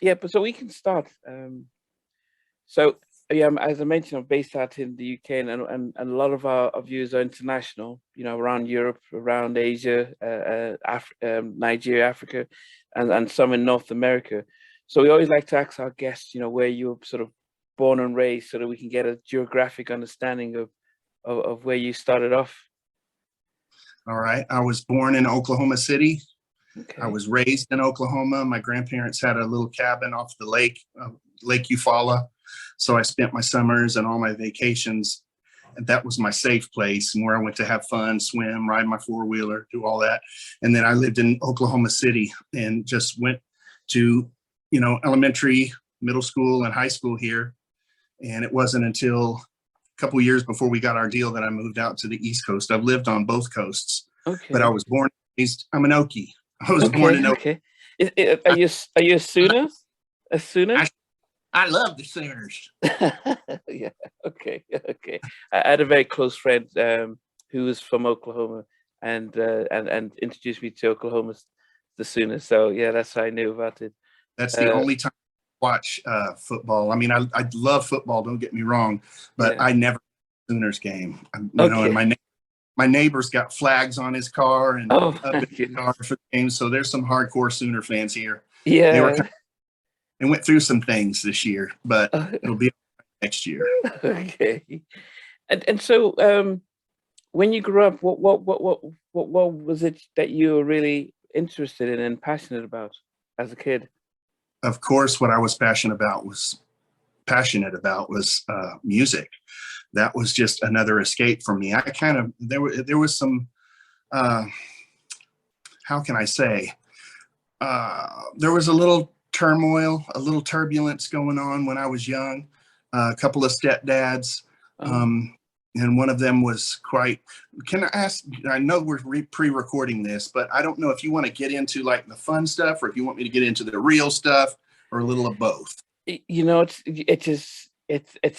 Yeah, but so we can start. So yeah, as I mentioned, I'm based out in the UK, and a lot of our views are international. You know, around Europe, around Asia, Nigeria, Africa, and some in North America. So we always like to ask our guests, you know, where you were sort of born and raised, so that we can get a geographic understanding of where you started off. All right. I was born in Oklahoma City. I Okay. was raised in Oklahoma. My grandparents had a little cabin off the lake, Lake Eufaula. So I spent my summers and all my vacations. And that was my safe place and where I went to have fun, swim, ride my four-wheeler, do all that. And then I lived in Oklahoma City and just went to, elementary, middle school, and high school here. And it wasn't until a couple of years before we got our deal that I moved out to the East Coast. I've lived on both coasts, but I Okay. was born and raised, I'm an Okie. I was born Okay. in Okie. Okay. Are you a Sooner? A Sooner? I, I love the Sooners. Yeah. Okay. Okay. I had a very close friend who was from Oklahoma, and introduced me to Oklahoma's the Sooners. So yeah, that's how I knew about it. That's the Uh, only time I watch football. I mean, I love football, don't get me wrong, but yeah. I never Sooners game. And Okay. my neighbor's got flags on his car and Oh up my in the car goodness. for the game. So there's some hardcore Sooner fans here. They were Yeah. they went through some things this year, but it'll be next year. Okay. And so when you grew up, what was it that you were really interested in and passionate about as a kid? Of course, what I was passionate about was music. That was just another escape for me. I kind of there was some how can I say there was a little turmoil, a little turbulence going on when I was young. A couple of stepdads, Oh, um, and one of them was quite. Can I ask? I know we're pre-recording this, but I don't know if you want to get into like the fun stuff, or if you want me to get into the real stuff, or a little of both. it's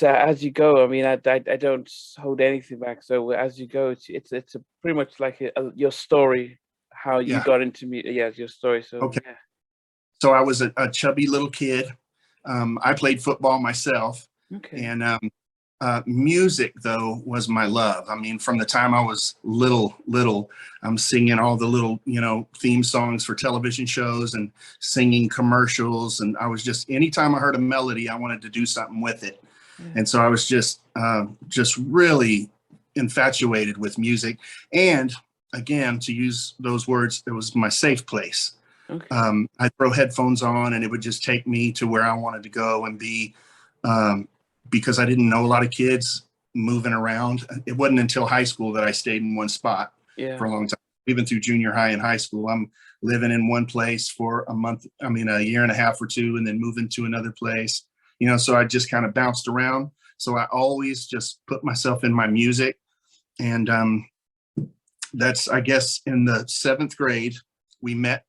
as you go. I mean, I don't hold anything back. So as you go, it's a pretty much like your story, how you Yeah. got into me. Yeah, it's your story. So Okay. yeah. So I was a chubby little kid. I played football myself, Okay. and music though was my love. I mean, from the time I was little, I'm singing all the little, theme songs for television shows and singing commercials. And I was just, anytime I heard a melody, I wanted to do something with it. Yeah. And so I was just really infatuated with music. And again, to use those words, it was my safe place. Okay. I'd throw headphones on and it would just take me to where I wanted to go and be, because I didn't know a lot of kids moving around. It wasn't until high school that I stayed in one spot for Yeah. a long time. Even through junior high and high school, I'm living in one place for a month, a year and a half or two, and then moving to another place, so I just kind of bounced around. So I always just put myself in my music. And that's, I guess, in the 7th grade, we met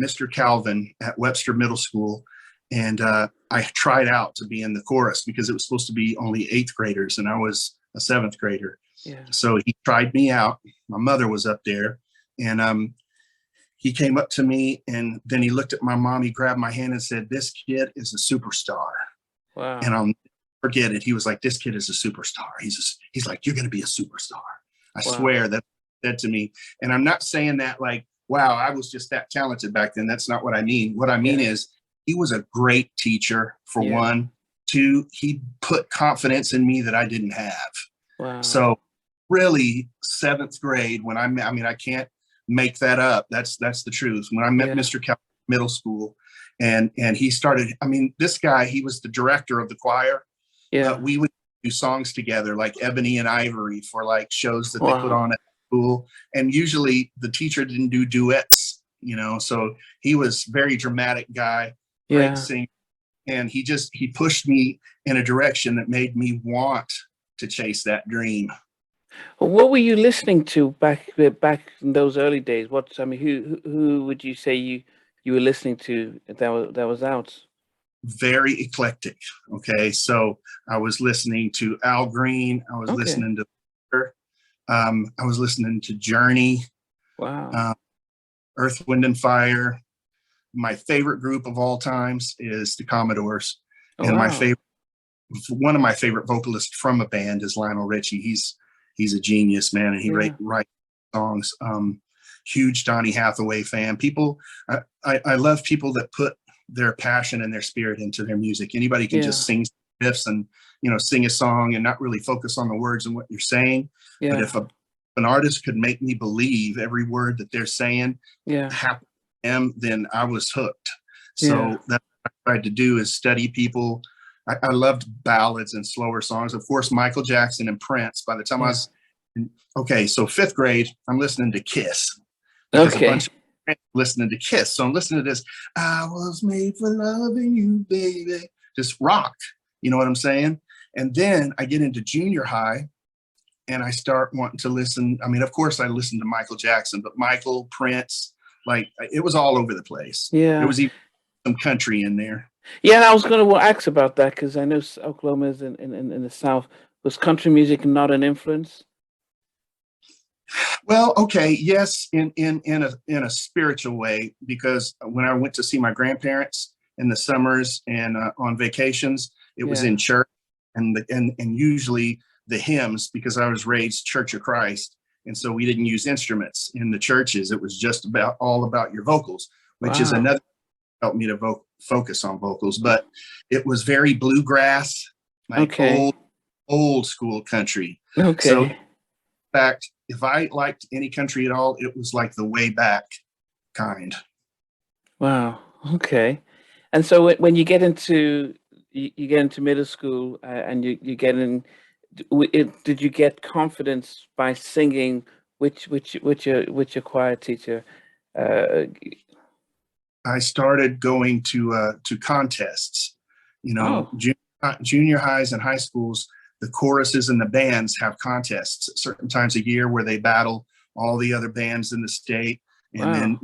Mr. Calvin at Webster Middle School. And I tried out to be in the chorus because it was supposed to be only 8th graders, and I was a 7th grader. Yeah. So he tried me out. My mother was up there, and he came up to me, and then he looked at my mom. He grabbed my hand and said, "This kid is a superstar." And Wow. I'll never forget it. He was like, "This kid is a superstar." He's like, "You're going to be a superstar." I Wow. swear that said to me. And I'm not saying that like, wow, I was just that talented back then. That's not what I mean. What I mean Yeah. is he was a great teacher, for Yeah. one. Two, he put confidence in me that I didn't have. Wow. So really 7th grade when I can't make that up. That's the truth. When I met Yeah. Mr. Kelly middle school and he started, this guy, he was the director of the choir. Yeah. We would do songs together like Ebony and Ivory for like shows that they put Wow. on at school. And usually the teacher didn't do duets, so he was very dramatic guy, great Yeah. singer. And he pushed me in a direction that made me want to chase that dream. Well, what were you listening to back in those early days? Who would you say you were listening to that was out? Very eclectic. Okay. So I was listening to Al Green. I was Okay. listening to, I was listening to Journey, Wow. uh, Earth, Wind and Fire, my favorite group of all times is the Commodores. Oh, And wow. one of my favorite vocalists from a band is Lionel Richie. He's a genius, man, and he Yeah. writes songs. Huge Donny Hathaway fan. I love people that put their passion and their spirit into their music. Anybody can just sing riffs and, sing a song and not really focus on the words and what you're saying. Yeah. But if an artist could make me believe every word that they're saying, then I was hooked. So that's what I tried to do, is study people. I loved ballads and slower songs. Of course, Michael Jackson and Prince. By the time I was so 5th grade, I'm listening to Kiss. Because a bunch of friends listening to Kiss. So I'm listening to this, I was made for loving you, baby. Just rock. You know what I'm saying? And then I get into junior high and I start wanting to listen. I mean, of course I listened to Michael Jackson, but Michael, Prince, like it was all over the place. Yeah. There was even some country in there. Yeah, and I was going to ask about that, because I know Oklahoma is in the South. Was country music not an influence? Well, okay, yes, in a spiritual way, because when I went to see my grandparents in the summers and on vacations, it was in church, and usually the hymns, because I was raised Church of Christ, and so we didn't use instruments in the churches. It was just all about your vocals, which is another helped me to focus on vocals. But it was very bluegrass, like old school country. Okay. So in fact, if I liked any country at all, it was like the way back kind. Wow. Okay. And so when you get into middle school, and you get in, did you get confidence by singing? Which your choir teacher? I started going to contests. Junior highs and high schools, the choruses and the bands have contests at certain times a year where they battle all the other bands in the state, and then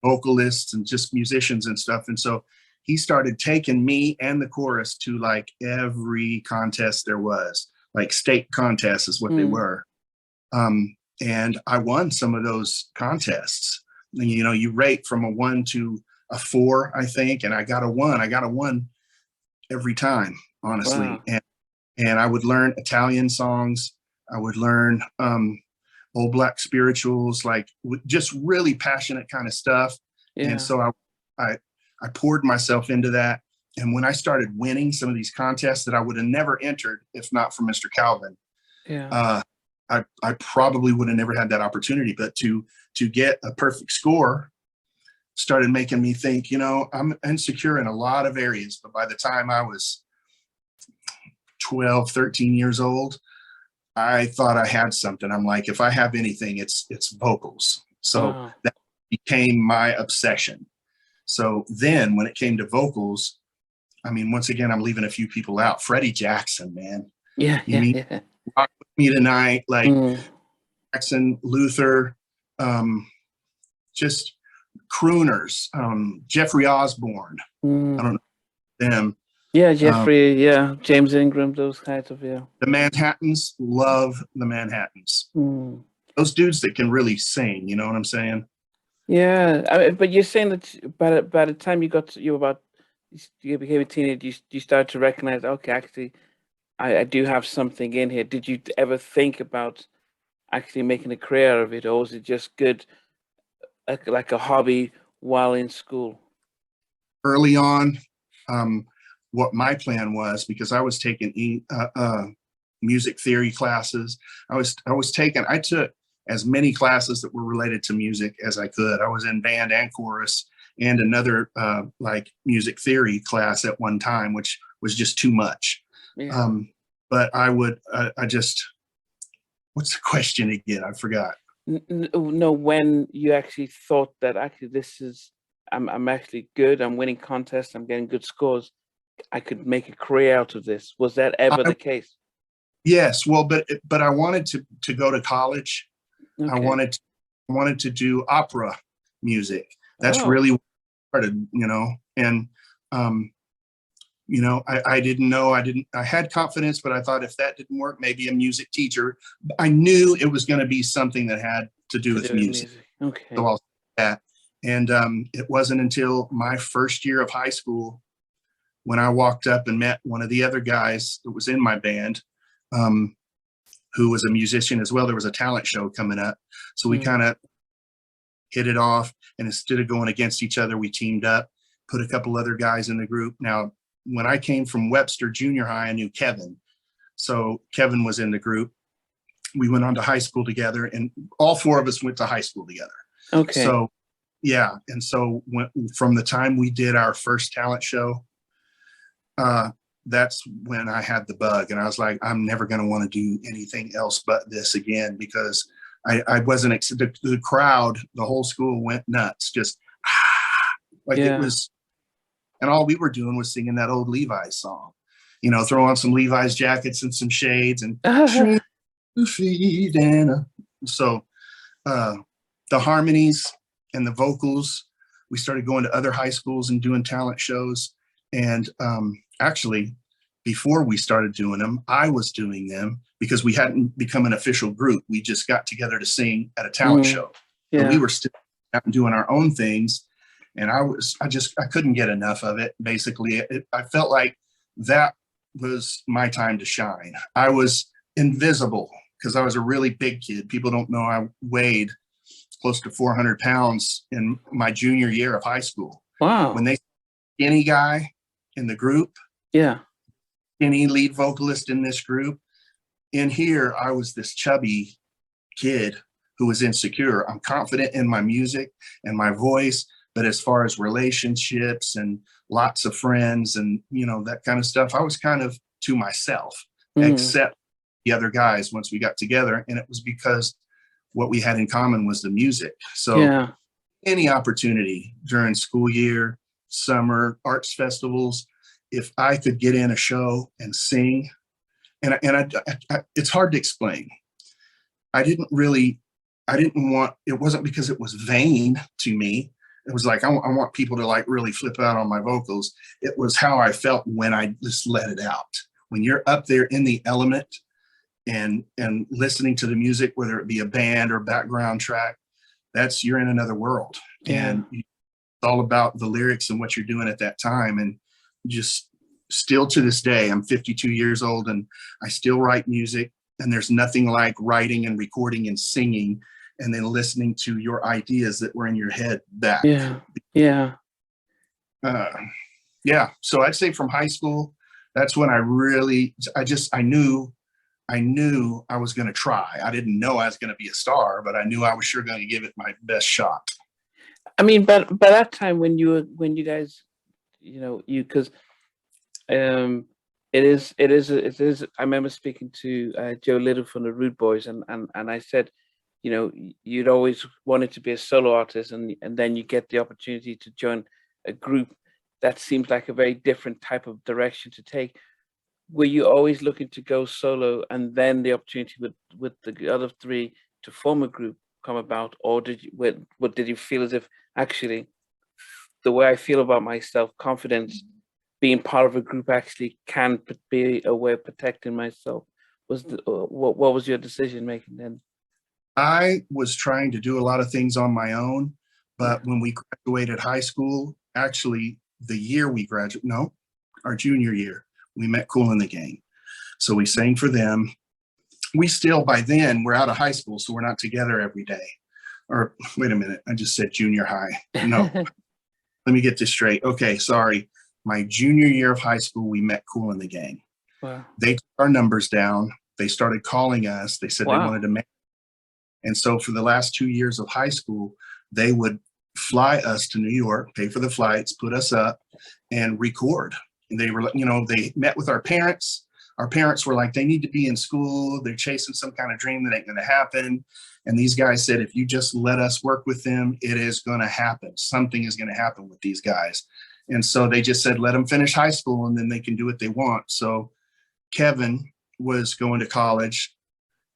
vocalists and just musicians and stuff. And so he started taking me and the chorus to like every contest there was, like state contests is what they were. And I won some of those contests. And, you rate from a 1 to a 4, I think, and I got a 1. I got a 1 every time, honestly. Wow. And I would learn Italian songs. I would learn old black spirituals, like just really passionate kind of stuff. Yeah. And so I poured myself into that. And when I started winning some of these contests that I would have never entered if not for Mr. Calvin, I probably would have never had that opportunity. But to get a perfect score started making me think, I'm insecure in a lot of areas. But by the time I was 12, 13 years old, I thought I had something. I'm like, if I have anything, it's vocals. So that became my obsession. So then when it came to vocals, I mean, once again, I'm leaving a few people out. Freddie Jackson, man. Rock With Me Tonight, like Jackson, Luther, just crooners, Jeffrey Osborne. I don't know them. Yeah, Jeffrey, James Ingram, those kinds of, The Manhattans, love the Manhattans. Those dudes that can really sing, you know what I'm saying? Yeah, but you're saying that by the time you became a teenager, you started to recognize, okay, actually, I do have something in here. Did you ever think about actually making a career of it, or was it just good, like a hobby while in school? Early on, what my plan was, because I was taking music theory classes. I took as many classes that were related to music as I could. I was in band and chorus and another like music theory class at one time, which was just too much. Yeah. But what's the question again? I forgot. No, when you actually thought that actually I'm actually good, I'm winning contests, I'm getting good scores, I could make a career out of this. Was that ever the case? Yes. Well, but I wanted to go to college. Okay. I wanted to do opera music. That's really what I started, and I didn't know. I had confidence, but I thought if that didn't work, maybe a music teacher. I knew it was going to be something that had to do with music. Okay. So I'll say that. And it wasn't until my first year of high school when I walked up and met one of the other guys that was in my band, who was a musician as well. There was a talent show coming up. So we kind of hit it off, and instead of going against each other, we teamed up, put a couple other guys in the group. Now, when I came from Webster Junior High, I knew Kevin. So Kevin was in the group. We went on to high school together, and all four of us went to high school together. Okay. So, yeah. And so from the time we did our first talent show, that's when I had the bug, and I was like, I'm never going to want to do anything else but this again, because I wasn't, the crowd, the whole school went nuts, just like it was, and all we were doing was singing that old Levi's song, throw on some Levi's jackets and some shades and feet and so the harmonies and the vocals, we started going to other high schools and doing talent shows. And actually, before we started doing them, I was doing them because we hadn't become an official group. We just got together to sing at a talent show. And we were still out and doing our own things. And I couldn't get enough of it. Basically, I felt like that was my time to shine. I was invisible because I was a really big kid. People don't know I weighed close to 400 pounds in my junior year of high school. Wow. When they skinny guy in the group, skinny lead vocalist in this group, in here, I was this chubby kid who was insecure. I'm confident in my music and my voice, but as far as relationships and lots of friends and, that kind of stuff, I was kind of to myself, except the other guys once we got together. And it was because what we had in common was the music. So any opportunity during school year, summer, arts festivals, if I could get in a show and sing, and it's hard to explain. It wasn't because it was vain to me. It was like, I want people to like really flip out on my vocals. It was how I felt when I just let it out. When you're up there in the element and listening to the music, whether it be a band or background track, you're in another world. And it's all about the lyrics and what you're doing at that time. And just still to this day, I'm 52 years old and I still write music, and there's nothing like writing and recording and singing and then listening to your ideas that were in your head back. So I'd say from high school, that's when I knew I was going to try. I didn't know I was going to be a star, but I knew I was sure going to give it my best shot. I mean, but by that time when you guys, because it is. I remember speaking to Joe Little from the Rude Boys, and I said, you'd always wanted to be a solo artist, and then you get the opportunity to join a group that seems like a very different type of direction to take. Were you always looking to go solo, and then the opportunity with the other three to form a group come about, or did you feel as if actually the way I feel about myself, confidence, being part of a group actually can be a way of protecting myself? What was your decision making then? I was trying to do a lot of things on my own, but when we graduated high school, actually the year we graduated, our junior year, we met Kool and the Gang. So we sang for them. We still, by then, we're out of high school, so we're not together every day. Or wait a minute, I just said junior high. No, let me get this straight. Okay, sorry. My junior year of high school, we met Kool and the Gang. Wow. They took our numbers down. They started calling us. They said they wanted to make. And so for the last 2 years of high school, they would fly us to New York, pay for the flights, put us up, and record. And they were, they met with our parents. Our parents were like, they need to be in school. They're chasing some kind of dream that ain't going to happen. And these guys said, if you just let us work with them, it is going to happen. Something is going to happen with these guys. And so they just said, let them finish high school and then they can do what they want. So Kevin was going to college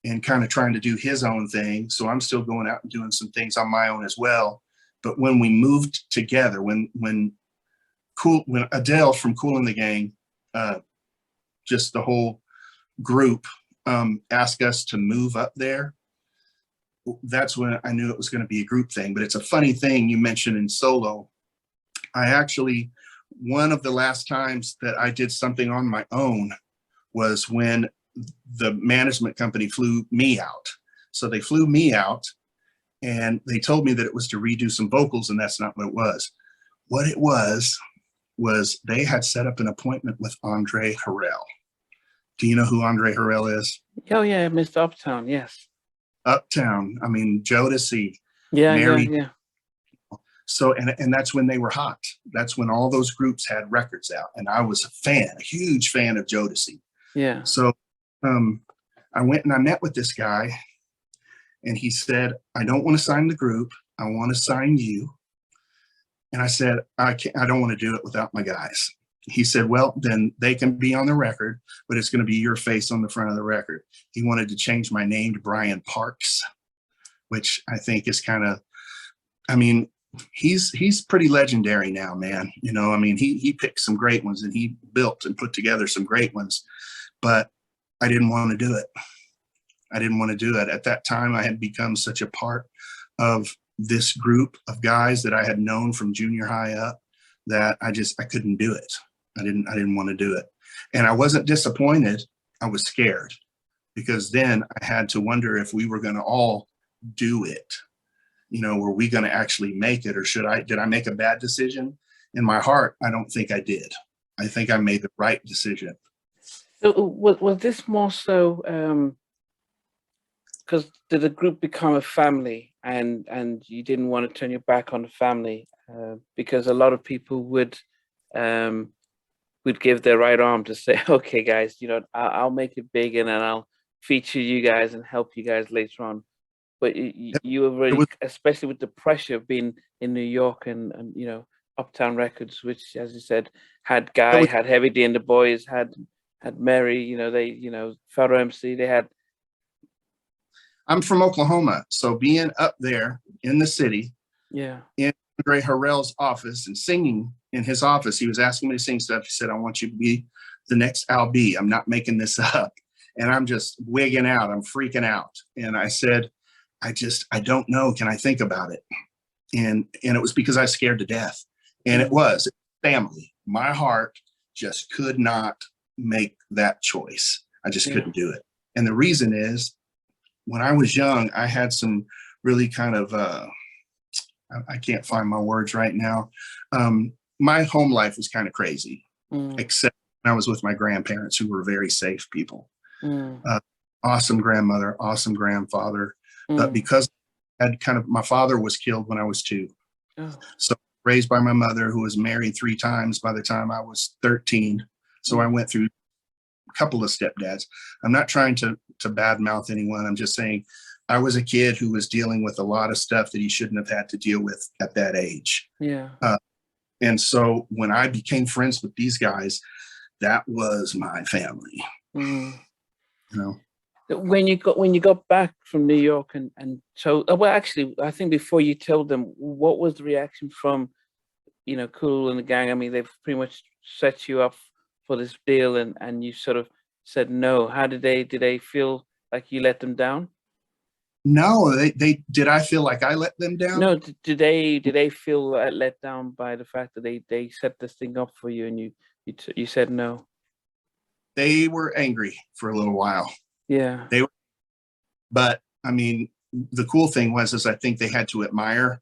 and kind of trying to do his own thing. So I'm still going out and doing some things on my own as well. But when we moved together, when Adele from Kool and the Gang, just the whole group, asked us to move up there, that's when I knew it was going to be a group thing. But it's a funny thing you mentioned in solo. I actually, one of the last times that I did something on my own was when the management company flew me out. So they flew me out and they told me that it was to redo some vocals, and that's not what it was. What it was they had set up an appointment with Andre Harrell. Do you know who Andre Harrell is? Oh yeah, Mr. Uptown, yes. Uptown. I mean, Jodeci, Yeah, Mary. yeah. So, and that's when they were hot. That's when all those groups had records out. And I was a huge fan of Jodeci. Yeah. So I went and I met with this guy, and he said, I don't want to sign the group. I want to sign you. And I said, I don't want to do it without my guys. He said, well, then they can be on the record, but it's going to be your face on the front of the record. He wanted to change my name to Bryan Parks, which I think is kind of, I mean, he's pretty legendary now, man. You know, I mean, he picked some great ones, and he built and put together some great ones, but I didn't want to do it. I didn't want to do it. At that time, I had become such a part of this group of guys that I had known from junior high up that I couldn't do it. I didn't want to do it. And I wasn't disappointed. I was scared, because then I had to wonder if we were going to all do it. You know, were we going to actually make it, or did I make a bad decision? In my heart, I don't think I did. I think I made the right decision. So was this more so because did the group become a family, and you didn't want to turn your back on the family? Because a lot of people would give their right arm to say, okay, guys, you know, I'll make it big, and then I'll feature you guys and help you guys later on. But you were really, especially with the pressure of being in New York and you know, Uptown Records, which, as you said, had Guy, had Heavy D and the Boys, had Mary, you know, they, you know, Photo MC, they had. I'm from Oklahoma, so being up there in the city, yeah, in Andre Harrell's office and singing in his office, he was asking me to sing stuff. He said, I want you to be the next Al B. I'm not making this up. And I'm just wigging out. I'm freaking out. And I said, I don't know. Can I think about it? And it was because I was scared to death. And it was family. My heart just could not make that choice. I just couldn't do it. And the reason is, when I was young, I had some really kind of, I can't find my words right now. My home life was kind of crazy, except when I was with my grandparents, who were very safe people. Awesome grandmother, awesome grandfather. But because my father was killed when I was 2. So raised by my mother, who was married 3 times by the time I was 13. So I went through a couple of stepdads. I'm not trying to badmouth anyone. I'm just saying I was a kid who was dealing with a lot of stuff that he shouldn't have had to deal with at that age. Yeah. And so when I became friends with these guys, that was my family. You know. When you got back from New York and so, well, actually, I think before you told them, what was the reaction from, you know, Cool and the gang? I mean, they've pretty much set you up for this deal, and you sort of said no. How did they feel like you let them down? No, they did. I feel like I let them down? No, did they feel let down by the fact that they set this thing up for you, and you said no? They were angry for a little while. Yeah. But I mean, the cool thing was I think they had to admire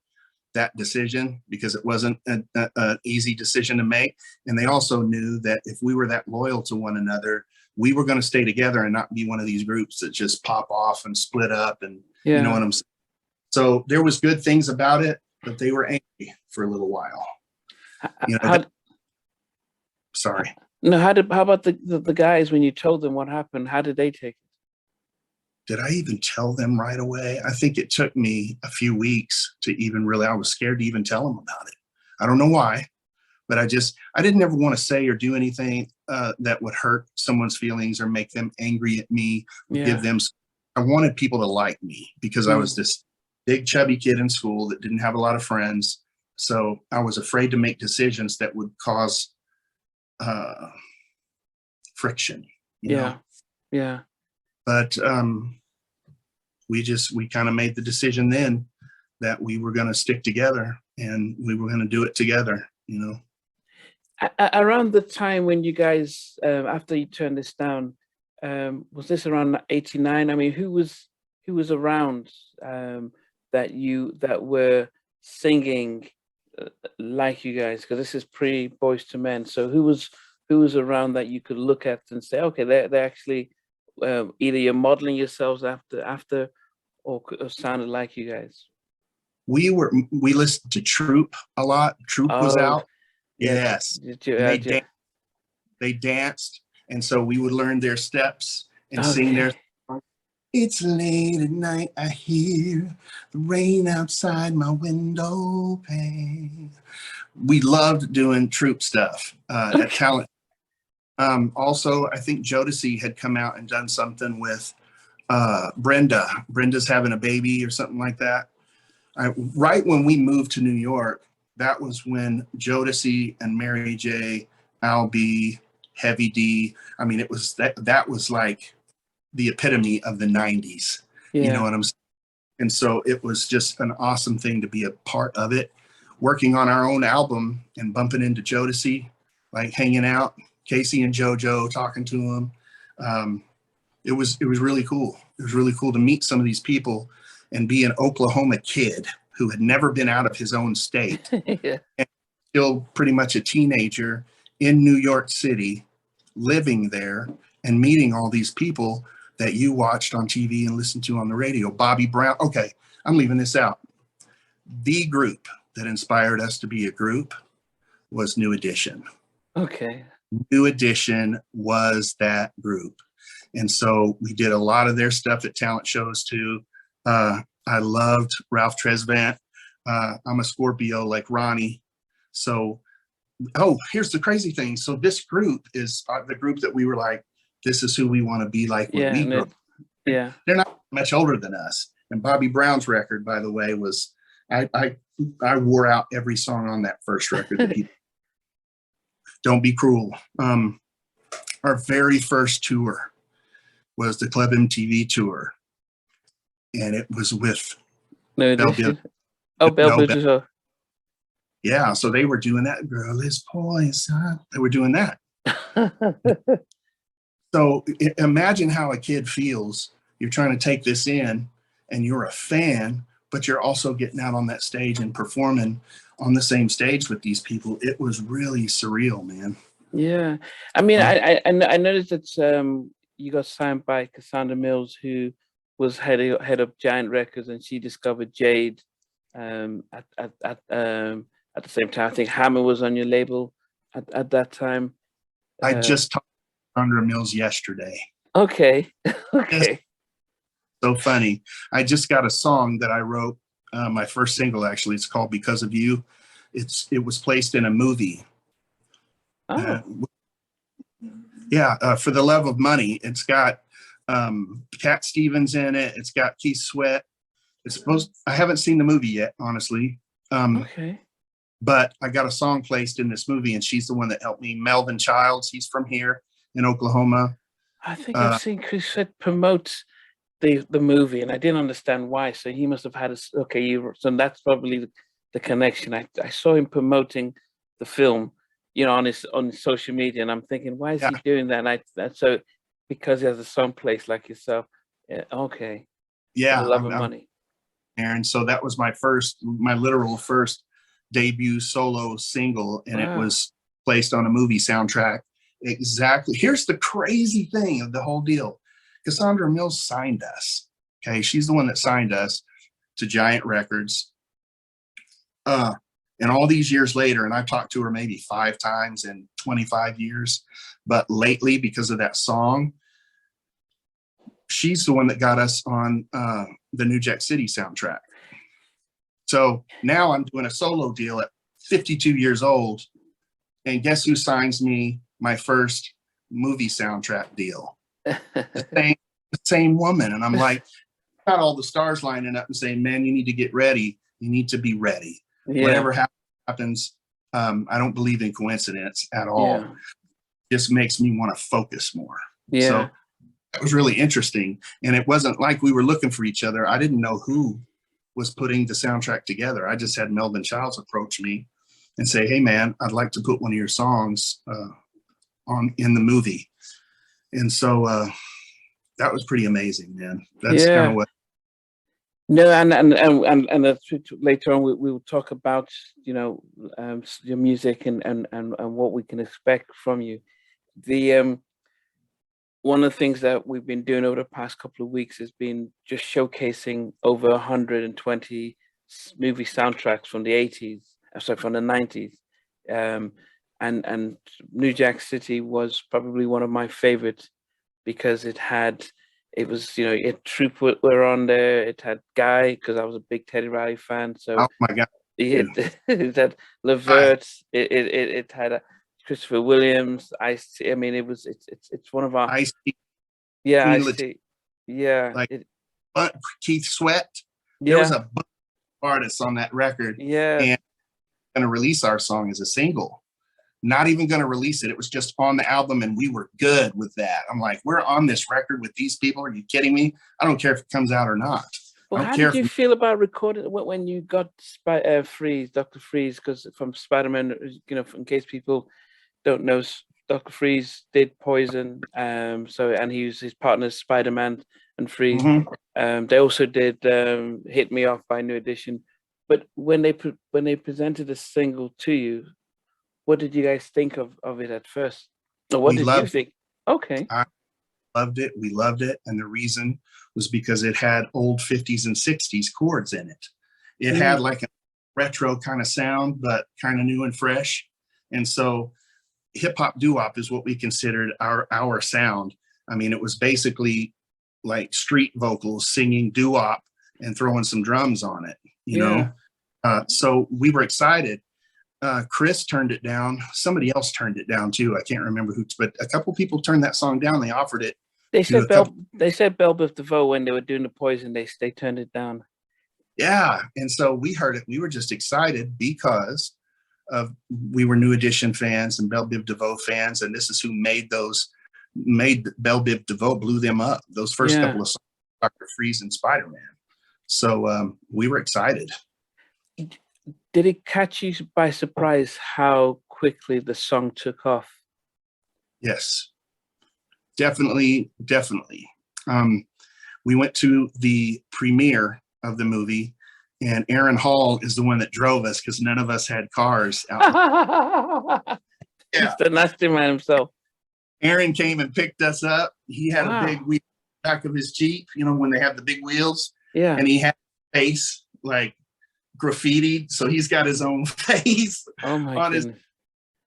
that decision, because it wasn't an easy decision to make. And they also knew that if we were that loyal to one another, we were going to stay together and not be one of these groups that just pop off and split up. And you know what I'm saying? So there was good things about it, but they were angry for a little while. You know, sorry. No, how about the guys, when you told them what happened, how did they take it? Did I even tell them right away? I think it took me a few weeks to even really, I was scared to even tell them about it. I don't know why, but I didn't ever want to say or do anything that would hurt someone's feelings or make them angry at me, or give them, I wanted people to like me, because I was this big chubby kid in school that didn't have a lot of friends. So I was afraid to make decisions that would cause friction. You know? Yeah. But we kind of made the decision then that we were going to stick together and we were going to do it together, you know. Around the time when you guys, after you turned this down, was this around '89? I mean, who was around that were singing like you guys? Because this is pre Boys to Men. So who was around that you could look at and say, okay, they're actually either you're modeling yourselves after or sounded like you guys? We listened to Troop a lot. Troop was Oh, out. yeah. Yes. And they danced. And so we would learn their steps and sing their song. It's late at night, I hear the rain outside my window pane. We loved doing Troop stuff at Talent. Also, I think Jodeci had come out and done something with Brenda. Brenda's having a baby or something like that. Right when we moved to New York, that was when Jodeci and Mary J, Al B, Heavy D. I mean, it was that was like the epitome of the 90s. Yeah. You know what I'm saying? And so it was just an awesome thing to be a part of it. Working on our own album and bumping into Jodeci, like hanging out, Casey and JoJo, talking to them. It was really cool. It was really cool to meet some of these people and be an Oklahoma kid who had never been out of his own state. Yeah. And still pretty much a teenager in New York City, living there and meeting all these people that you watched on TV and listened to on the radio. Bobby Brown. Okay, I'm leaving this out. The group that inspired us to be a group was New Edition. Okay. New Edition was that group. And so we did a lot of their stuff at talent shows too. I loved Ralph Tresvant. I'm a Scorpio like Ronnie. So, here's the crazy thing. So this group is the group that we were like, this is who we want to be like when we grow up. Yeah. They're not much older than us. And Bobby Brown's record, by the way, was, I wore out every song on that first record. That Don't Be Cruel. Our very first tour was the Club MTV tour. And it was with Bell Biv. Yeah, so they were doing that. Girl is poison. They were doing that. So imagine how a kid feels. You're trying to take this in and you're a fan, but you're also getting out on that stage and performing on the same stage with these people. It was really surreal, man. Yeah. I mean, I noticed that you got signed by Cassandra Mills, who was head of Giant Records, and she discovered Jade at the same time. I think Hammer was on your label at that time. I just talked to Cassandra Mills yesterday. Okay. Okay. So funny. I just got a song that I wrote, my first single actually. It's called Because of You. It was placed in a movie. Oh. For the Love of Money. It's got Cat Stevens in it. It's got Keith Sweat. I haven't seen the movie yet, honestly. Okay. But I got a song placed in this movie, and she's the one that helped me. Melvin Childs, he's from here in Oklahoma. I think I've seen Chris Sweat promote the movie, and I didn't understand why. So he must have had so that's probably the connection. I saw him promoting the film, on his social media, and I'm thinking, why is he doing that? And so because he has a song placed like yourself. Yeah, okay. Yeah. The Love of Money. And so that was my literal first debut solo single, and it was placed on a movie soundtrack. Exactly. Here's the crazy thing of the whole deal. Cassandra Mills signed us. Okay. She's the one that signed us to Giant Records. And all these years later, and I've talked to her maybe 5 times in 25 years, but lately, because of that song, she's the one that got us on the New Jack City soundtrack. So now I'm doing a solo deal at 52 years old, and guess who signs me my first movie soundtrack deal? The same woman. And I'm like, got all the stars lining up and saying, man, you need to get ready. You need to be ready. Yeah. Whatever happens, I don't believe in coincidence at all. Yeah. Just makes me want to focus more. Yeah. that was really interesting. And it wasn't like we were looking for each other. I didn't know who was putting the soundtrack together. I just had Melvin Childs approach me and say, "Hey man, I'd like to put one of your songs on in the movie." And so that was pretty amazing, man. That's kind of what. No, and later on we will talk about, you know, your music and what we can expect from you. The one of the things that we've been doing over the past couple of weeks has been just showcasing over 120 movie soundtracks from the 80s, sorry, from the 90s. And New Jack City was probably one of my favorites because it was, you know, Troop were on there. It had Guy, because I was a big Teddy Riley fan. So Oh my God. it had Levert. It had Christopher Williams. I mean, it's one of our. I see. Yeah, I see. Yeah. Like Keith Sweat. Yeah. There was a bunch of artists on that record. Yeah. And going to release our song as a single. Not even going to release it. It was just on the album, and we were good with that. I'm like, we're on this record with these people. Are you kidding me? I don't care if it comes out or not. Well, how did you feel about recording when you got Freeze, Dr. Freeze? Because from Spider-Man, you know, in case people don't know, Dr. Freeze did Poison. And he was his partners, Spider-Man and Freeze. Mm-hmm. They also did Hit Me Off by New Edition. But when they presented a single to you, what did you guys think of it at first? Or what did you think? Okay. I loved it. We loved it. And the reason was because it had old 50s and 60s chords in it. It had like a retro kind of sound, but kind of new and fresh. And so hip hop doo-wop is what we considered our sound. I mean, it was basically like street vocals singing doo-wop and throwing some drums on it, you know? So we were excited. Chris turned it down. Somebody else turned it down too. I can't remember who, but a couple people turned that song down. They offered it. They said Bell Biv DeVoe when they were doing the Poison. They turned it down. Yeah, and so we heard it. We were just excited because we were New Edition fans and Bell Biv DeVoe fans, and this is who made Bell Biv DeVoe, blew them up. Those first couple of songs, Dr. Freeze and Spider-Man. So we were excited. Did it catch you by surprise how quickly the song took off? Yes, definitely. We went to the premiere of the movie, and Aaron Hall is the one that drove us because none of us had cars. He's the nasty man himself. Aaron came and picked us up. He had a big wheel back of his Jeep, you know, when they have the big wheels. Yeah. And he had a face like graffitied, so he's got his own face on goodness.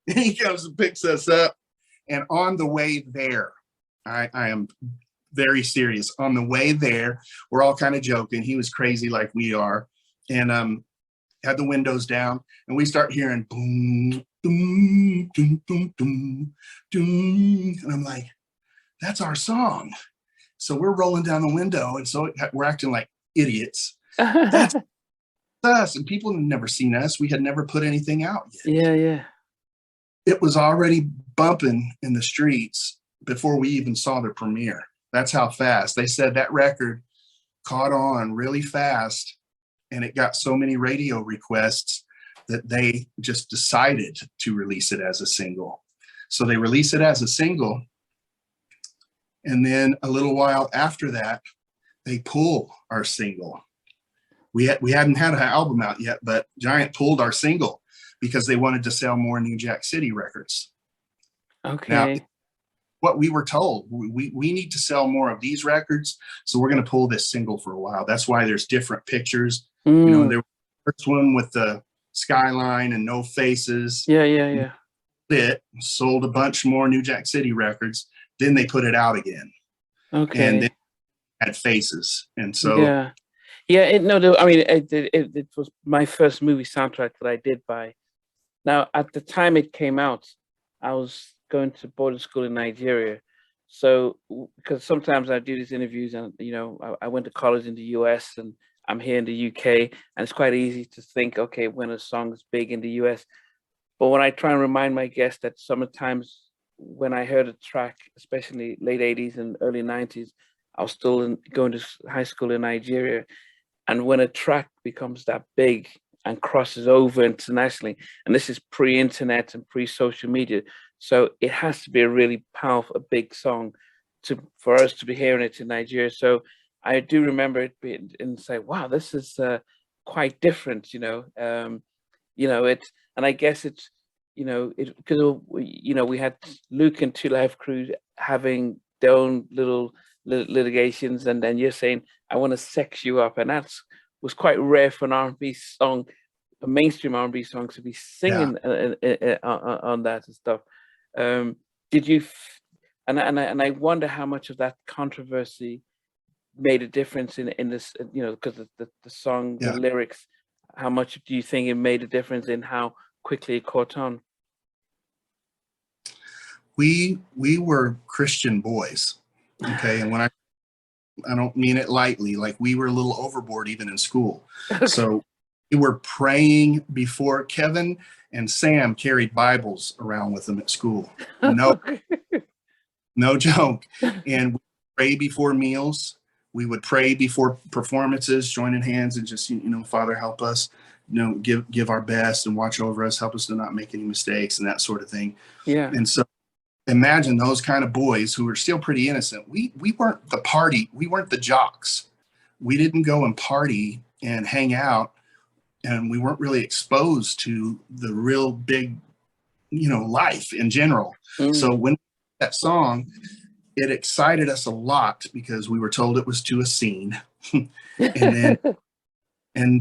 He comes and picks us up, and on the way there, I am very serious. On the way there, we're all kind of joking. He was crazy like we are, and had the windows down, and we start hearing boom, boom, boom, boom, boom, boom, and I'm like, that's our song. So we're rolling down the window, and so we're acting like idiots. That's us, and people had never seen us. We had never put anything out yet. Yeah. It was already bumping in the streets before we even saw the premiere. That's how fast. They said that record caught on really fast, and it got so many radio requests that they just decided to release it as a single. So they released it as a single, and then a little while after that, they pull our single. We hadn't had an album out yet, but Giant pulled our single because they wanted to sell more New Jack City records. Okay. Now, what we were told, we need to sell more of these records, so we're going to pull this single for a while. That's why there's different pictures. You know, there was the first one with the skyline and no faces. Yeah. It sold a bunch more New Jack City records. Then they put it out again. Okay. And then had faces, and so. It was my first movie soundtrack that I did buy. Now, at the time it came out, I was going to boarding school in Nigeria. So, because sometimes I do these interviews, and you know, I went to college in the US and I'm here in the UK, and it's quite easy to think, okay, when a song is big in the US. But when I try and remind my guests that sometimes when I heard a track, especially late 80s and early 90s, I was still going to high school in Nigeria. And when a track becomes that big and crosses over internationally, and this is pre-internet and pre-social media, so it has to be a really powerful, a big song for us to be hearing it in Nigeria. So I do remember it being and say, wow, this is quite different, it's, and I guess it's, because we had Luke and Two Live Crew having their own little litigations, and then you're saying, I want to sex you up, and that's was quite rare for an R&B song, a mainstream R&B song, to be singing on that and stuff. Did you? And I wonder how much of that controversy made a difference in this, because the song, the lyrics. How much do you think it made a difference in how quickly it caught on? We were Christian boys, okay, and when I don't mean it lightly, like we were a little overboard even in school. Okay. So we were praying before. Kevin and Sam carried Bibles around with them at school. No, no joke. And we pray before meals. We would pray before performances, joining hands and just, Father, help us, give our best and watch over us, help us to not make any mistakes and that sort of thing. Yeah. And so imagine those kind of boys who were still pretty innocent. We weren't the party. We weren't the jocks. We didn't go and party and hang out, and we weren't really exposed to the real big, life in general. So when that song, it excited us a lot because we were told it was to a scene. and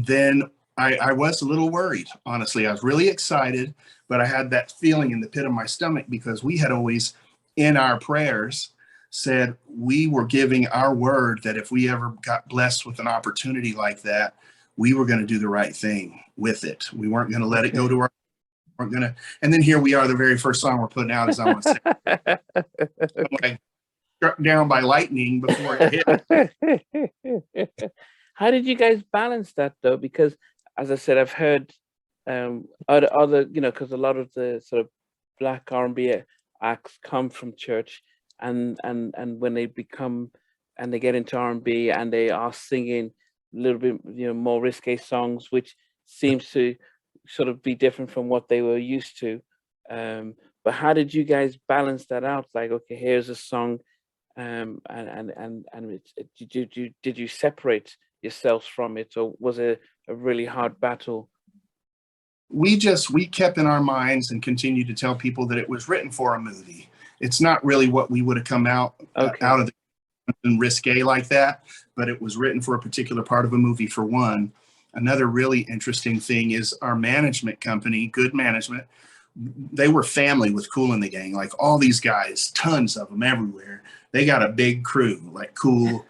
then I was a little worried, honestly. I was really excited, but I had that feeling in the pit of my stomach because we had always, in our prayers, said we were giving our word that if we ever got blessed with an opportunity like that, we were going to do the right thing with it. We weren't going to let it go to our, weren't going to. And then here we are, the very first song we're putting out is I Want to Say. Like, struck down by lightning before it hit. How did you guys balance that though? Because as I said, I've heard other, because a lot of the sort of Black R&B acts come from church, and when they become and they get into R&B and they are singing a little bit, more risque songs, which seems to sort of be different from what they were used to. But how did you guys balance that out? Like, okay, here's a song, and did you separate yourselves from it, or was it a really hard battle? We kept in our minds and continued to tell people that it was written for a movie. It's not really what we would have come out of the risque like that, but it was written for a particular part of a movie, for one. Another really interesting thing is our management company, Good Management. They were family with Kool and the Gang, like all these guys, tons of them everywhere. They got a big crew, like Kool,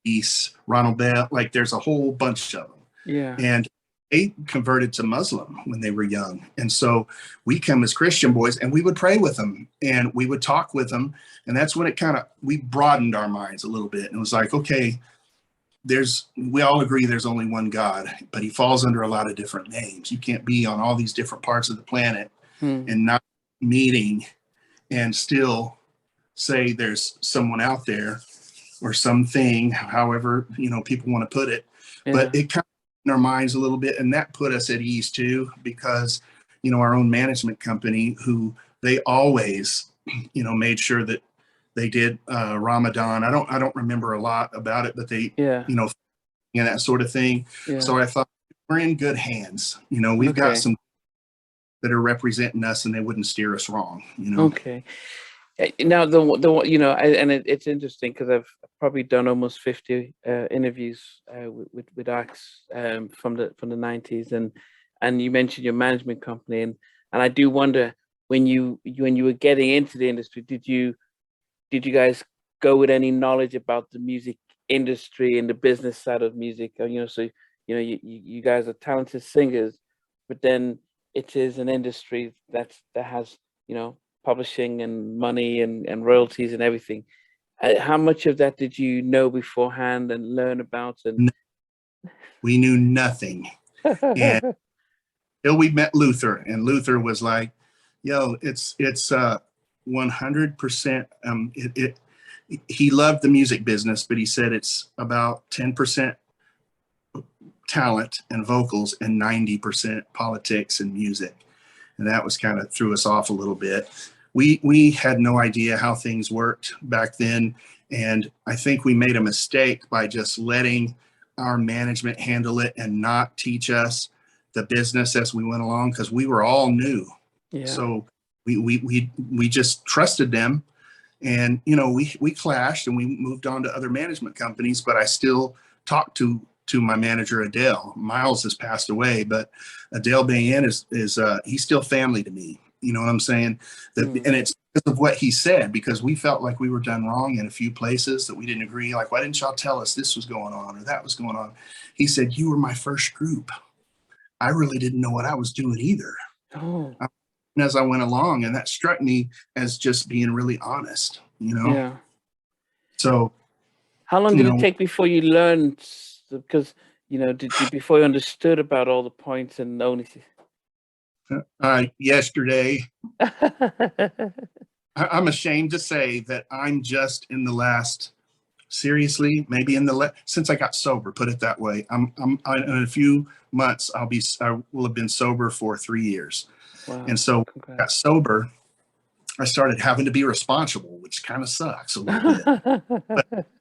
East, Ronald Bell, like there's a whole bunch of them. Yeah. And they converted to Muslim when they were young. And so we come as Christian boys and we would pray with them and we would talk with them. And that's when we broadened our minds a little bit. And it was like, okay, we all agree there's only one God, but he falls under a lot of different names. You can't be on all these different parts of the planet and not meeting and still say there's someone out there or something, however, people want to put it. Yeah. But it kind of in our minds a little bit, and that put us at ease too, because our own management company, who they always made sure that they did Ramadan. I don't remember a lot about it, but they and that sort of thing. So I thought we're in good hands. We've got some that are representing us and they wouldn't steer us wrong. Okay. Now it's interesting because I've probably done almost 50 interviews with acts from the 90s, and you mentioned your management company, and I do wonder, when you were getting into the industry, did you go with any knowledge about the music industry and the business side of music? So you guys are talented singers, but then it is an industry that has publishing and money and royalties and everything. How much of that did you know beforehand and learn about? And we knew nothing. And till we met Luther, and Luther was like, yo, it's 100%. He loved the music business, but he said it's about 10% talent and vocals and 90% politics and music. And that was kind of threw us off a little bit. We had no idea how things worked back then. And I think we made a mistake by just letting our management handle it and not teach us the business as we went along, because we were all new. Yeah. So we just trusted them. And, you know, we clashed and we moved on to other management companies, but I still talk to my manager, Adele. Miles has passed away, but Adele Bayan is he's still family to me. You know what I'm saying? And it's because of what he said, because we felt like we were done wrong in a few places that we didn't agree. Like, why didn't y'all tell us this was going on or that was going on? He said, you were my first group. I really didn't know what I was doing either. Oh. As I went along, and that struck me as just being really honest, you know? Yeah. So how long did it take before you learned? Because, you know, before you understood about all the points and only yesterday. I'm ashamed to say that I'm just in the last, seriously, maybe since I got sober, put it that way. In a few months, I will have been sober for 3 years. Wow. And so Congrats. when I got sober, I started having to be responsible, which kind of sucks a little bit.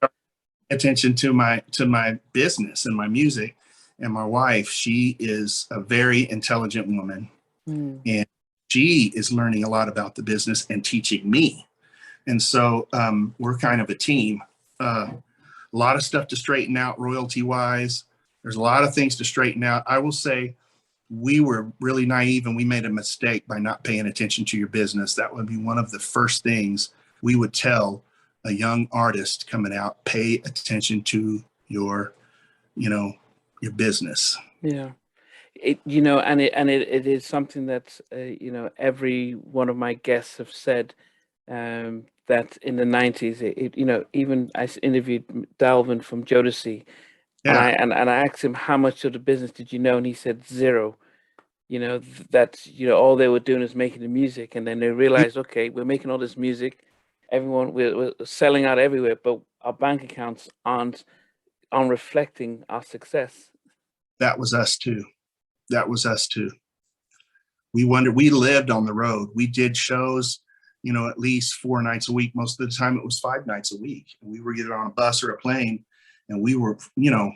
But attention to my business and my music. And my wife, she is a very intelligent woman. And she is learning a lot about the business and teaching me. And so we're kind of a team. A lot of stuff to straighten out royalty wise. There's a lot of things to straighten out. I will say we were really naive and we made a mistake by not paying attention to your business. That would be one of the first things we would tell a young artist coming out: pay attention to your, you know, your business. Yeah. You know, and it is something that, you know, every one of my guests have said, that in the 90s, you know, even I interviewed Dalvin from Jodeci, Yeah. and I asked him, how much of the business did you know? And he said zero. You know, that, you know, all they were doing is making the music, and then they realized, okay, we're making all this music, we're selling out everywhere, but our bank accounts aren't reflecting our success. That was us too. That was us too. We lived on the road. We did shows, you know, at least 4 nights a week. Most of the time it was 5 nights a week. We were either on a bus or a plane, and we were, you know,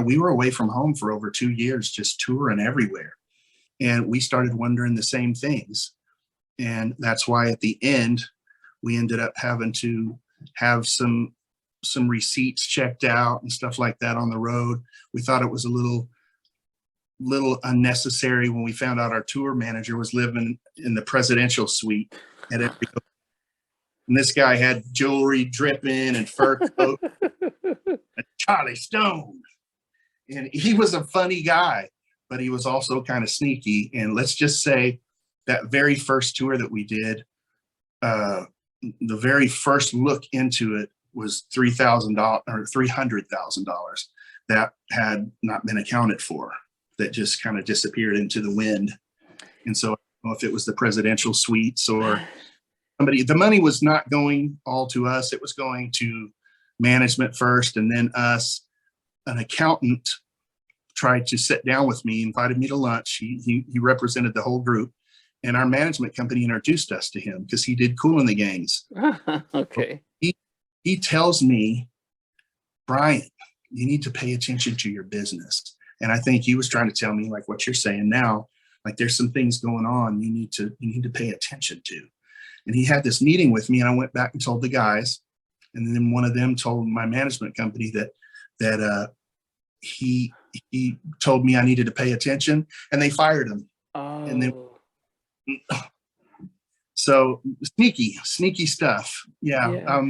we were away from home for over 2 years, just touring everywhere. And we started wondering the same things. And that's why at the end, we ended up having to have some receipts checked out and stuff like that on the road. We thought it was a little unnecessary when we found out our tour manager was living in the presidential suite at every, and this guy had jewelry dripping and fur coat, and Charlie Stone. And he was a funny guy, but he was also kind of sneaky. And let's just say that very first tour that we did, the very first look into it was $3,000 or $300,000 that had not been accounted for, that just kind of disappeared into the wind. And so I don't know if it was the presidential suites or somebody. The money was not going all to us. It was going to management first, and then us. An accountant tried to sit down with me, invited me to lunch. He represented the whole group, and our management company introduced us to him because he did Kool and the Gangs. Okay. He tells me, Bryan, you need to pay attention to your business. And I think he was trying to tell me, like what you're saying now, like there's some things going on you need to pay attention to. And he had this meeting with me, and I went back and told the guys, and then one of them told my management company that he told me I needed to pay attention, and they fired him. Oh. And then so sneaky stuff. Yeah.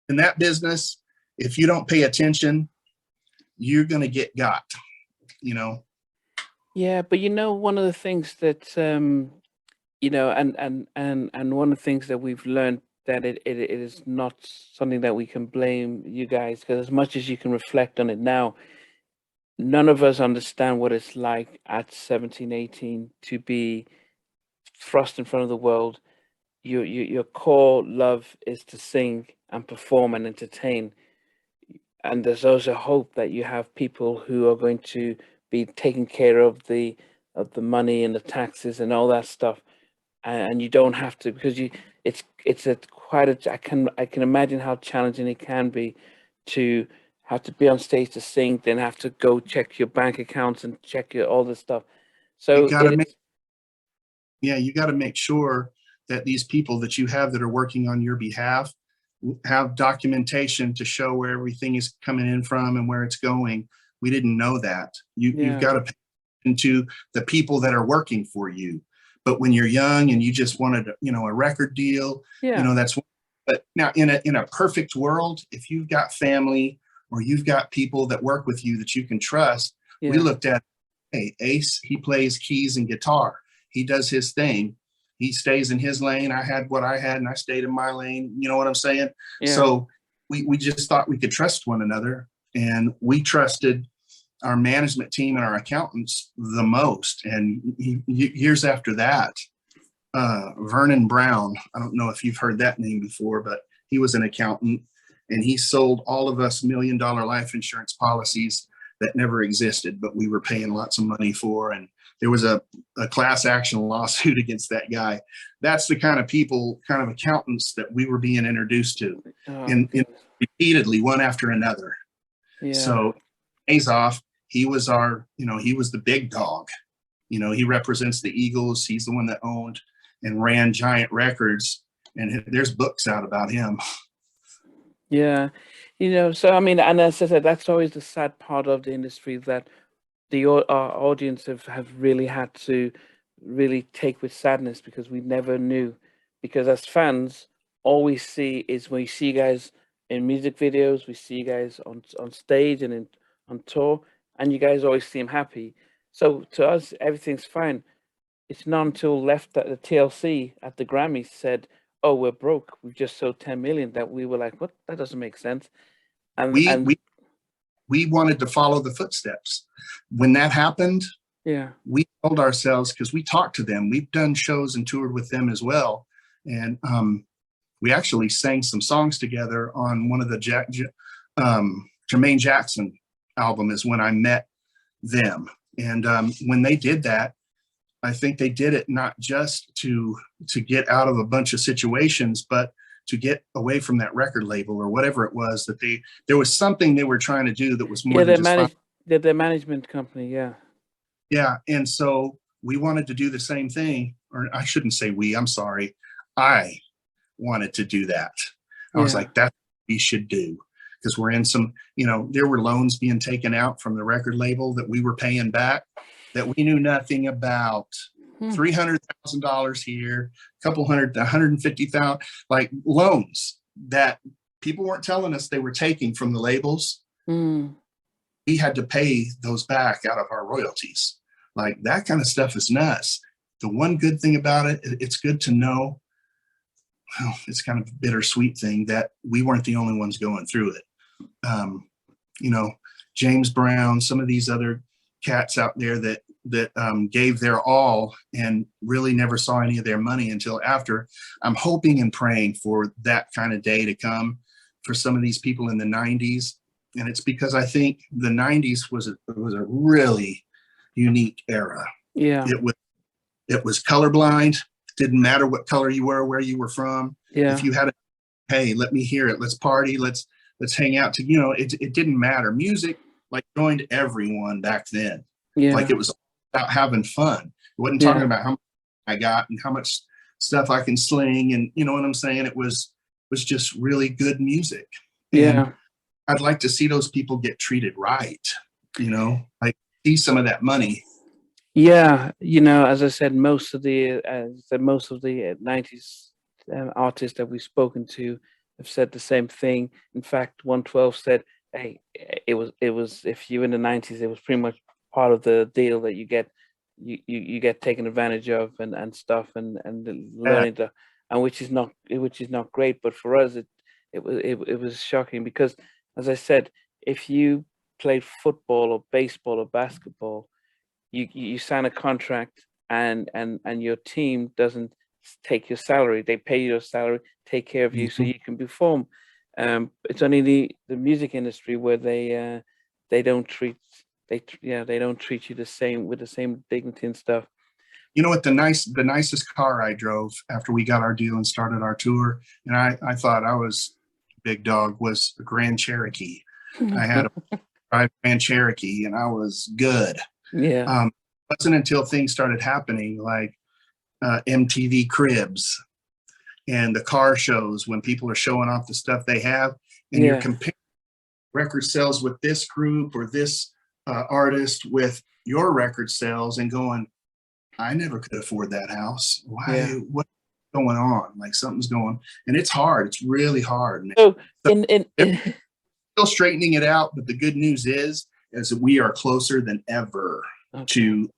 In that business, if you don't pay attention, you're going to get got, you know? Yeah. But, you know, one of the things that, you know, and one of the things that we've learned, that it is not something that we can blame you guys, because as much as you can reflect on it now, none of us understand what it's like at 17, 18 to be thrust in front of the world, your core love is to sing and perform and entertain, and there's also hope that you have people who are going to be taking care of the money and the taxes and all that stuff, and you don't have to, because you it's a quite a I can imagine how challenging it can be to have to be on stage to sing, then have to go check your bank accounts and check your all this stuff. You So got to it make, is, yeah, you got to make sure that these people that you have that are working on your behalf have documentation to show where everything is coming in from and where it's going. We didn't know that. You've yeah, got to pay attention to the people that are working for you. But when you're young and you just wanted, a record deal, yeah, that's. But now, in a perfect world, if you've got family or you've got people that work with you that you can trust, we yeah, looked at, hey, Ace, he plays keys and guitar. He does his thing. He stays in his lane. I had what I had and I stayed in my lane. You know what I'm saying? yeah, So we just thought we could trust one another, and we trusted our management team and our accountants the most. And years after that, Vernon Brown, I don't know if you've heard that name before, but he was an accountant, and he sold all of us $1 million life insurance policies that never existed, but we were paying lots of money for. And there was a class action lawsuit against that guy. That's the kind of people, kind of accountants that we were being introduced to, oh in goodness, repeatedly, one after another. yeah, So days off, he was he was the big dog. He represents the Eagles. He's the one that owned and ran Giant Records, and there's books out about him. yeah. So I mean, and as I said, that's always the sad part of the industry, that our audience have really had to really take with sadness, because we never knew. Because as fans, all we see is, when we see you guys in music videos, we see you guys on stage and on tour, and you guys always seem happy. So to us, everything's fine. It's not until left that the TLC at the Grammys said, "Oh, we're broke. We've just sold 10 million," that we were like, "What? That doesn't make sense." And We and we we wanted to follow the footsteps. When that happened, yeah, we told ourselves, because we talked to them. We've done shows and toured with them as well, and we actually sang some songs together on one of the Jermaine Jackson album. Is when I met them, and when they did that, I think they did it not just to get out of a bunch of situations, but to get away from that record label or whatever it was that there was something they were trying to do that was more yeah, than just fun. they're their management company. Yeah, Yeah. And so we wanted to do the same thing, or I shouldn't say we, I'm sorry. I wanted to do that. I was yeah, like, that's what we should do, because we're in some, there were loans being taken out from the record label that we were paying back that we knew nothing about. hmm. $300,000 here, a couple hundred, 150,000, like loans that people weren't telling us they were taking from the labels. Mm. We had to pay those back out of our royalties. Like, that kind of stuff is nuts. The one good thing about it, it's good to know, well, it's kind of a bittersweet thing that we weren't the only ones going through it. Um, you know, James Brown, some of these other cats out there that gave their all and really never saw any of their money until after. I'm hoping and praying for that kind of day to come for some of these people in the 90s. And it's because I think the 90s was a really unique era. Yeah, It was colorblind. Didn't matter what color you were, where you were from. If yeah, you had a, hey, let me hear it. Let's party. Let's hang out. It didn't matter. Music like joined everyone back then. Like, yeah, it was about having fun. It wasn't talking yeah, about how much I got and how much stuff I can sling, and you know what I'm saying. It was just really good music, and yeah, I'd like to see those people get treated right. Like, see some of that money. yeah. As I said, most of the 90s artists that we've spoken to have said the same thing. In fact, 112 said, "Hey, it was if you in the 90s, it was pretty much part of the deal that you get taken advantage of and stuff, and Yeah, learning to, and which is not great. But for us, it was shocking, because, as I said, if you played football or baseball or basketball, you sign a contract, and your team doesn't take your salary. They pay your salary, take care of you so you can perform. It's only the music industry where they don't treat they don't treat you the same with the same dignity and stuff. You know what, the nicest car I drove after we got our deal and started our tour, and I thought I was big dog, was a Grand Cherokee. I had a Grand Cherokee and I was good. Yeah. Wasn't until things started happening like MTV Cribs and the car shows when people are showing off the stuff they have, and you're comparing record sales with this group or this artist with your record sales and going, I never could afford that house. Why? What's going on? Like something's going, and it's hard. It's really hard. Man. So still straightening it out, but the good news is that we are closer than ever to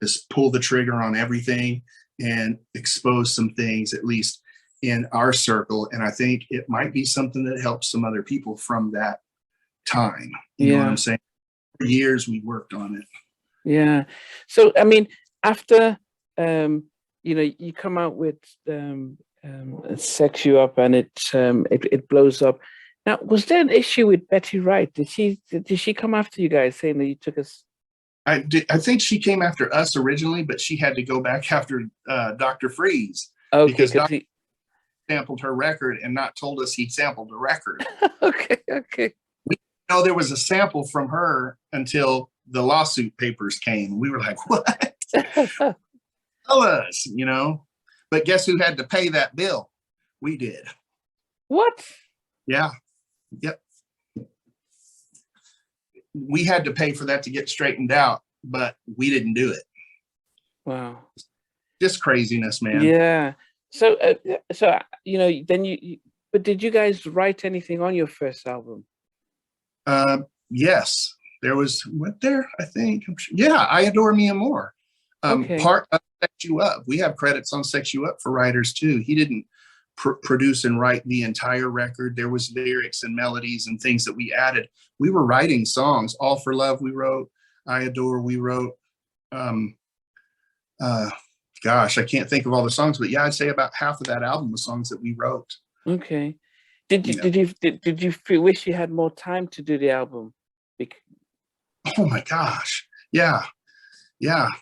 just pull the trigger on everything and expose some things, at least in our circle. And I think it might be something that helps some other people from that time. You know what I'm saying? For years we worked on it. Yeah. So I mean, after you come out with Sex You Up and it blows up. Now, was there an issue with Betty Wright? Did she come after you guys saying that you took us? I think she came after us originally, but she had to go back after Dr. Freeze because Dr. sampled her record and not told us he sampled the record. Okay. We didn't know there was a sample from her until the lawsuit papers came. We were like, what? Tell us, But guess who had to pay that bill? We did. What? Yeah. Yep. We had to pay for that to get straightened out, but we didn't do it. Wow. Just craziness, man. Yeah. So then but did you guys write anything on your first album? Yes. There was I think. Yeah, I Adore Me and More. Part of Sex You Up. We have credits on Sex You Up for writers too. He didn't produce and write the entire record. There was lyrics and melodies and things that we added. We were writing songs. All for Love we wrote. I Adore we wrote. Gosh, I can't think of all the songs, but yeah, I'd say about half of that album was songs that we wrote. Okay. Did you wish you had more time to do the album? Oh my gosh. Yeah.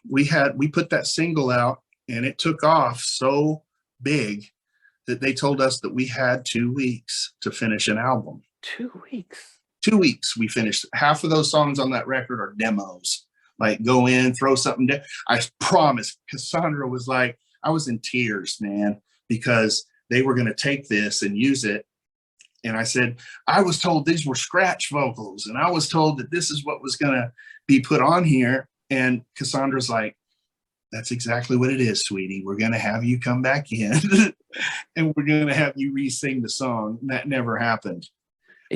We put that single out and it took off so big that they told us that we had 2 weeks to finish an album. 2 weeks? 2 weeks we finished. Half of those songs on that record are demos. Like go in, throw something down. I promise, Cassandra was like, I was in tears, man, because they were going to take this and use it. And I said, I was told these were scratch vocals and I was told that this is what was going to be put on here. And Cassandra's like, that's exactly what it is, sweetie. We're going to have you come back in and we're going to have you re-sing the song. And that never happened.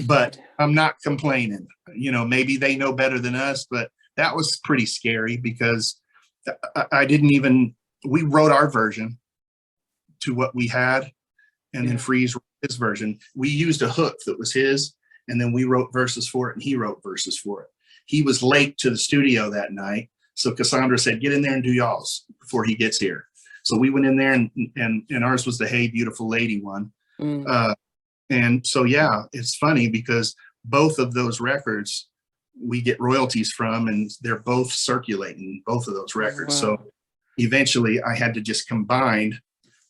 But I'm not complaining. Maybe they know better than us, but that was pretty scary because we wrote our version to what we had and then Freeze wrote his version. We used a hook that was his and then we wrote verses for it and he wrote verses for it. He was late to the studio that night. So Cassandra said, get in there and do y'all's before he gets here. So we went in there and ours was the Hey Beautiful Lady one. And so, yeah, it's funny because both of those records we get royalties from and they're both circulating, both of those records. Wow. So eventually I had to just combine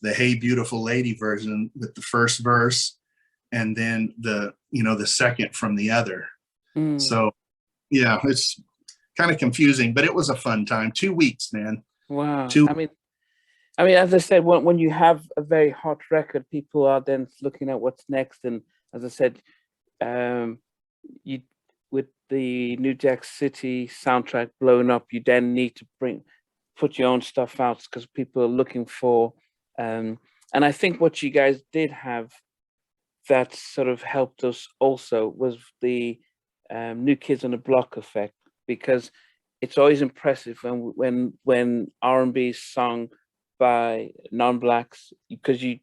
the Hey Beautiful Lady version with the first verse and then the second from the other. So yeah, it's kind of confusing, but it was a fun time. 2 weeks, man. Wow. I mean, as I said, when you have a very hot record, people are then looking at what's next. And as I said, you with the New Jack City soundtrack blowing up, you then need to put your own stuff out because people are looking for. And I think what you guys did have that sort of helped us also was the New Kids on the Block effect, because it's always impressive when R&B is sung by non-blacks, because you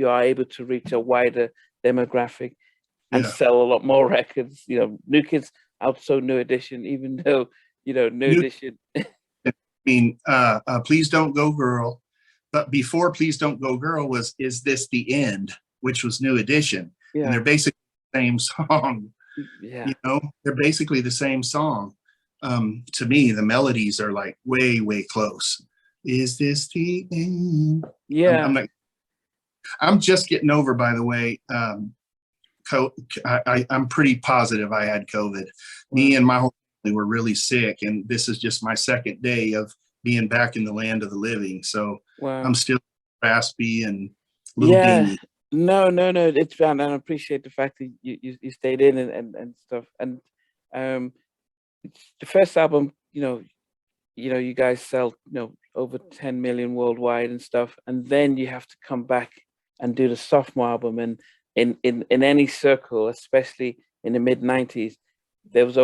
are able to reach a wider demographic and sell a lot more records. New Kids outsold New Edition, even though New Edition. I mean, Please Don't Go Girl, but before Please Don't Go Girl was Is This the End, which was New Edition. Yeah. And they're basically the same song. Yeah. You know, they're basically the same song. To me, the melodies are like way, way close. Is this the end? Yeah. I'm just getting over, by the way. I'm pretty positive I had COVID. Me and my whole family were really sick, and this is just my second day of being back in the land of the living. So I'm still raspy and a little dingy. No, it's fine, and I appreciate the fact that you stayed in and stuff. And the first album, you guys sell over 10 million worldwide and stuff, and then you have to come back and do the sophomore album. And in any circle, especially in the mid-90s, there was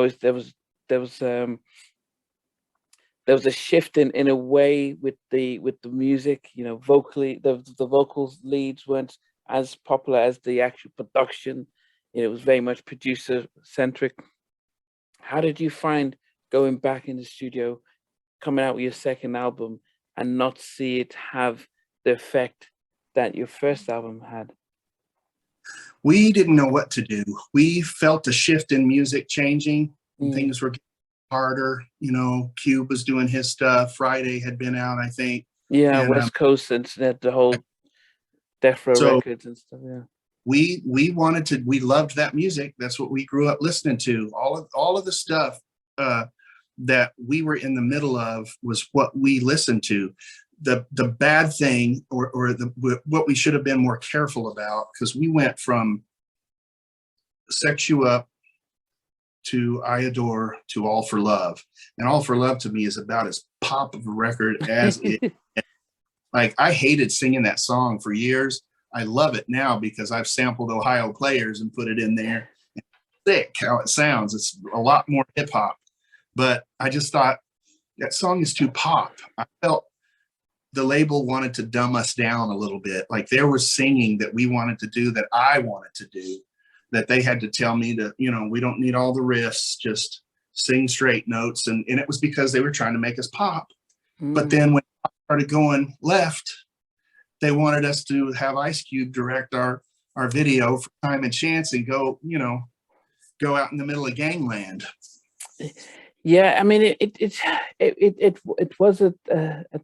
a shift in a way with the music. Vocally, the vocals leads weren't as popular as the actual production. It was very much producer centric. How did you find going back in the studio, coming out with your second album, and not see it have the effect that your first album had? We didn't know what to do. We felt a shift in music changing. Things were getting harder. Cube was doing his stuff. Friday had been out, I think. Yeah, and, West Coast Internet, the whole Death Row records and stuff. Yeah. We loved that music. That's what we grew up listening to. All of the stuff that we were in the middle of was what we listened to. The bad thing, or what we should have been more careful about, because we went from Sex You Up to I Adore to All for Love, and All for Love to me is about as pop of a record as it. Like, I hated singing that song for years. I love it now because I've sampled Ohio Players and put it in there. It's sick how it sounds. It's a lot more hip hop, but I just thought that song is too pop. I felt the label wanted to dumb us down a little bit. Like, there was singing that we wanted to do, that I wanted to do, that they had to tell me to, we don't need all the riffs, just sing straight notes. And it was because they were trying to make us pop. But then when I started going left, they wanted us to have Ice Cube direct our video for Time and Chance and go out in the middle of gangland. Yeah, I mean, it was a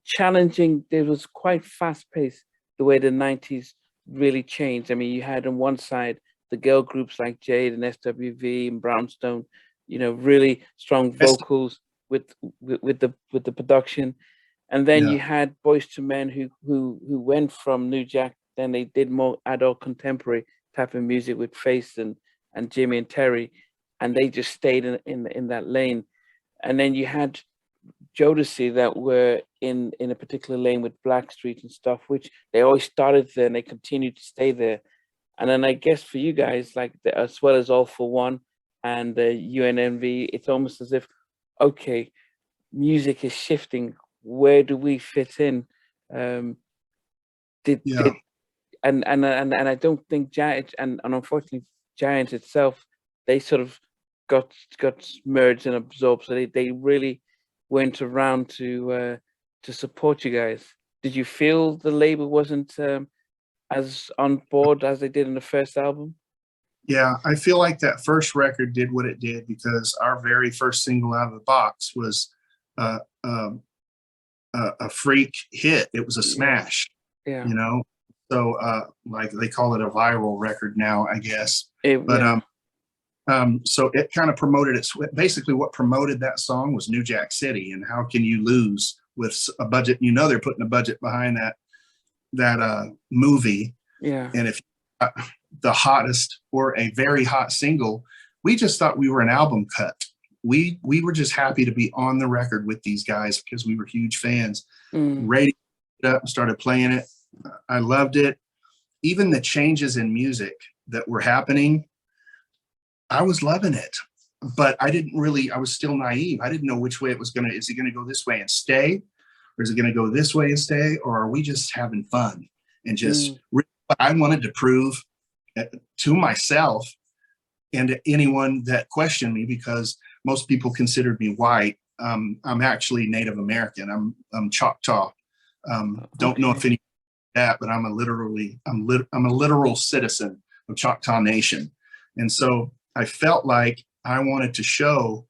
challenging. It was quite fast paced, the way the 90s really changed. I mean, you had on one side the girl groups like Jade and SWV and Brownstone, really strong vocals with the production, and then you had Boyz II Men who went from New Jack. Then they did more adult contemporary type of music with Face and Jimmy and Terry, and they just stayed in that lane. And then you had Jodeci that were in a particular lane with Blackstreet and stuff, which they always started there and they continued to stay there. And then I guess for you guys, like as well as All for One and UNMV, it's almost as if, okay, music is shifting. Where do we fit in? And I don't think Giant and unfortunately Giant itself, they sort of got merged and absorbed, so they really weren't around to support you guys. Did you feel the label wasn't as on board as they did in the first album? Yeah, I feel like that first record did what it did because our very first single out of the box was a freak hit. It was a smash. Yeah. So like they call it a viral record now, I guess. So it kind of promoted it. Basically, what promoted that song was New Jack City, and how can you lose with a budget? They're putting a budget behind that movie. Yeah. And if the hottest or a very hot single, we just thought we were an album cut. We were just happy to be on the record with these guys because we were huge fans. Radio it up and started playing it. I loved it. Even the changes in music that were happening, I was loving it, but I was still naive. I didn't know which way it was is it going to go this way and stay? Or is it going to go this way and stay? Or are we just having fun and just, I wanted to prove to myself and to anyone that questioned me, because most people considered me white. I'm actually Native American. I'm Choctaw. Don't know if any that, but I'm a literal citizen of Choctaw Nation. And so I felt like I wanted to show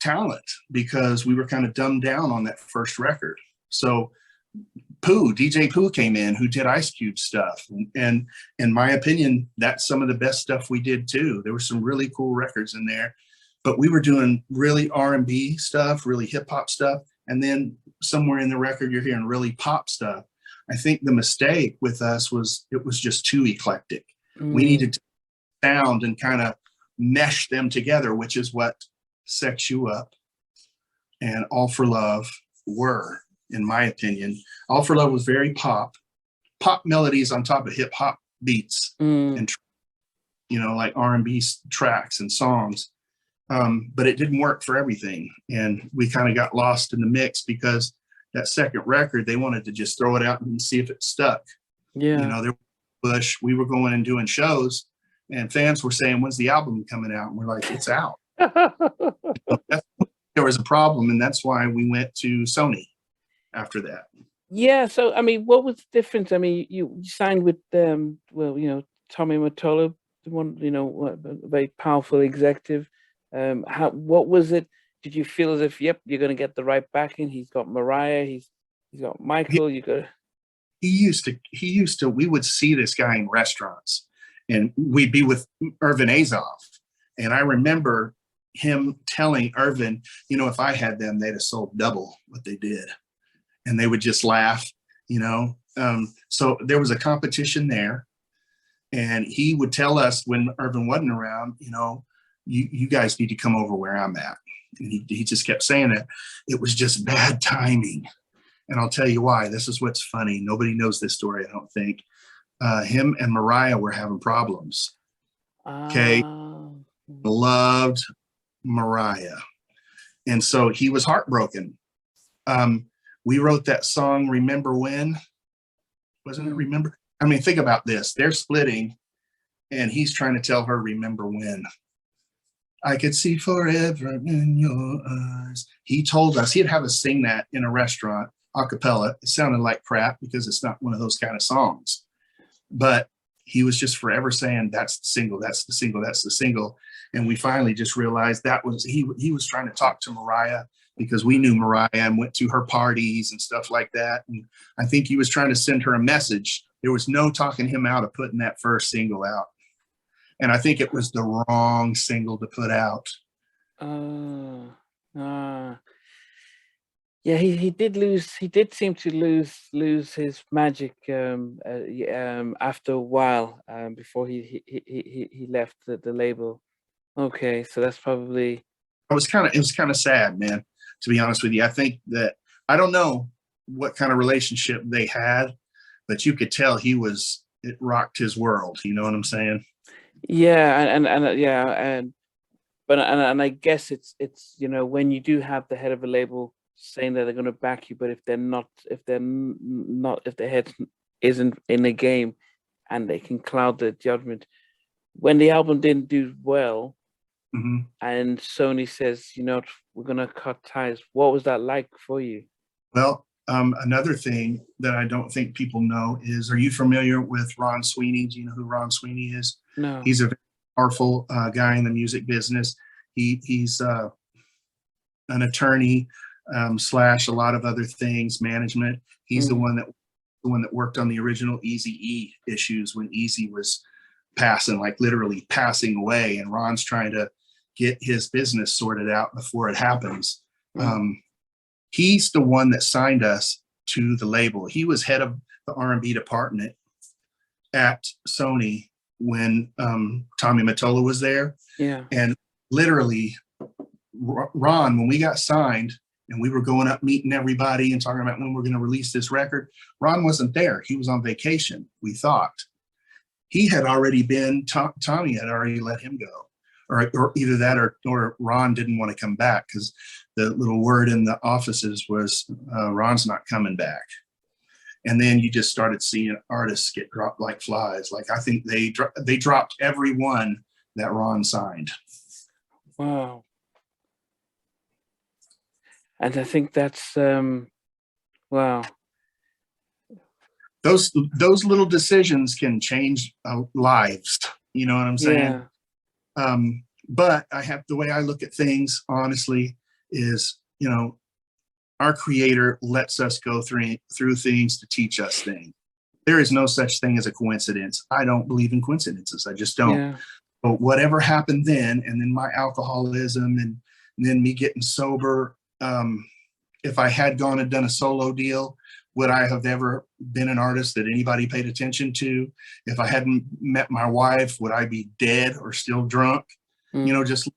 talent because we were kind of dumbed down on that first record. So DJ Pooh came in, who did Ice Cube stuff. And in my opinion, that's some of the best stuff we did too. There were some really cool records in there, but we were doing really R&B stuff, really hip hop stuff. And then somewhere in the record, you're hearing really pop stuff. I think the mistake with us was it was just too eclectic. We needed to sound and kind of mesh them together, which is what Sex You Up and All for Love were, in my opinion. All for Love was very pop melodies on top of hip hop beats and, like R&B tracks and songs. But it didn't work for everything. And we kind of got lost in the mix because that second record, they wanted to just throw it out and see if it stuck. Yeah. There was Bush, we were going and doing shows and fans were saying, when's the album coming out? And we're like, it's out. There was a problem. And that's why we went to Sony after that. Yeah. So, I mean, what was the difference? I mean, you signed with, Tommy Mottola, the one, a very powerful executive. What was it? Did you feel as if, yep, you're going to get the right backing? He's got Mariah, he's got Michael. He used to. We would see this guy in restaurants, and we'd be with Irvin Azoff, and I remember him telling Irvin, if I had them, they'd have sold double what they did, and they would just laugh, So there was a competition there, and he would tell us when Irvin wasn't around, you guys need to come over where I'm at. And he just kept saying it. It was just bad timing. And I'll tell you why. This is what's funny. Nobody knows this story, I don't think. Him and Mariah were having problems. Okay. Loved Mariah. And so he was heartbroken. We wrote that song, Remember When? Wasn't it Remember? I mean, think about this. They're splitting and he's trying to tell her, remember when. I could see forever in your eyes. He told us, he'd have us sing that in a restaurant, a cappella. It sounded like crap because it's not one of those kind of songs. But he was just forever saying, that's the single, that's the single, that's the single. And we finally just realized that was, he was trying to talk to Mariah because we knew Mariah and went to her parties and stuff like that. And I think he was trying to send her a message. There was no talking him out of putting that first single out. And I think it was the wrong single to put out. Yeah, he did seem to lose his magic after a while, before he left the label. Okay, so that's probably. It was kind of sad, man, to be honest with you. I think that, I don't know what kind of relationship they had, but you could tell it rocked his world. You know what I'm saying? Yeah, and I guess it's when you do have the head of a label saying that they're going to back you, but if their head isn't in the game, and they can cloud the judgment. When the album didn't do well, and Sony says, we're going to cut ties. What was that like for you? Well, another thing that I don't think people know is, are you familiar with Ron Sweeney? Do you know who Ron Sweeney is? No. He's a very powerful guy in the music business. He's an attorney / a lot of other things, management. He's the one that worked on the original Eazy-E issues when Eazy was passing, like literally passing away, and Ron's trying to get his business sorted out before it happens. He's the one that signed us to the label. He was head of the R&B department at Sony when Tommy Mottola was there. Yeah. And literally, Ron, when we got signed and we were going up meeting everybody and talking about when we're going to release this record, Ron wasn't there. He was on vacation, we thought. He had already been, Tommy had already let him go. Or either that or Ron didn't want to come back, because the little word in the offices was Ron's not coming back. And then you just started seeing artists get dropped like flies. Like, I think they dropped every one that Ron signed. Wow. And I think that's Wow. Those little decisions can change lives. You know what I'm saying? Yeah. But the way I look at things, honestly, is, our Creator lets us go through things to teach us things. There is no such thing as a coincidence. I don't believe in coincidences. I just don't. Yeah. But whatever happened then, and then my alcoholism, and then me getting sober, if I had gone and done a solo deal, would I have ever been an artist that anybody paid attention to? If I hadn't met my wife, would I be dead or still drunk? Just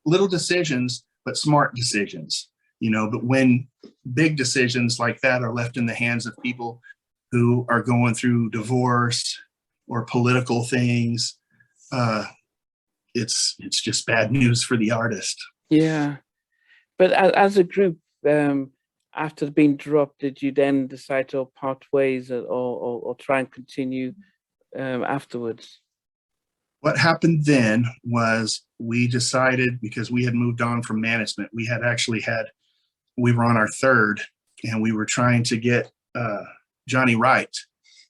little decisions, but smart decisions. But when big decisions like that are left in the hands of people who are going through divorce or political things, it's just bad news for the artist. Yeah. But as a group, after being dropped, did you then decide to part ways or try and continue afterwards? What happened then was we decided, because we had moved on from management, we were on our third, and we were trying to get Johnny Wright.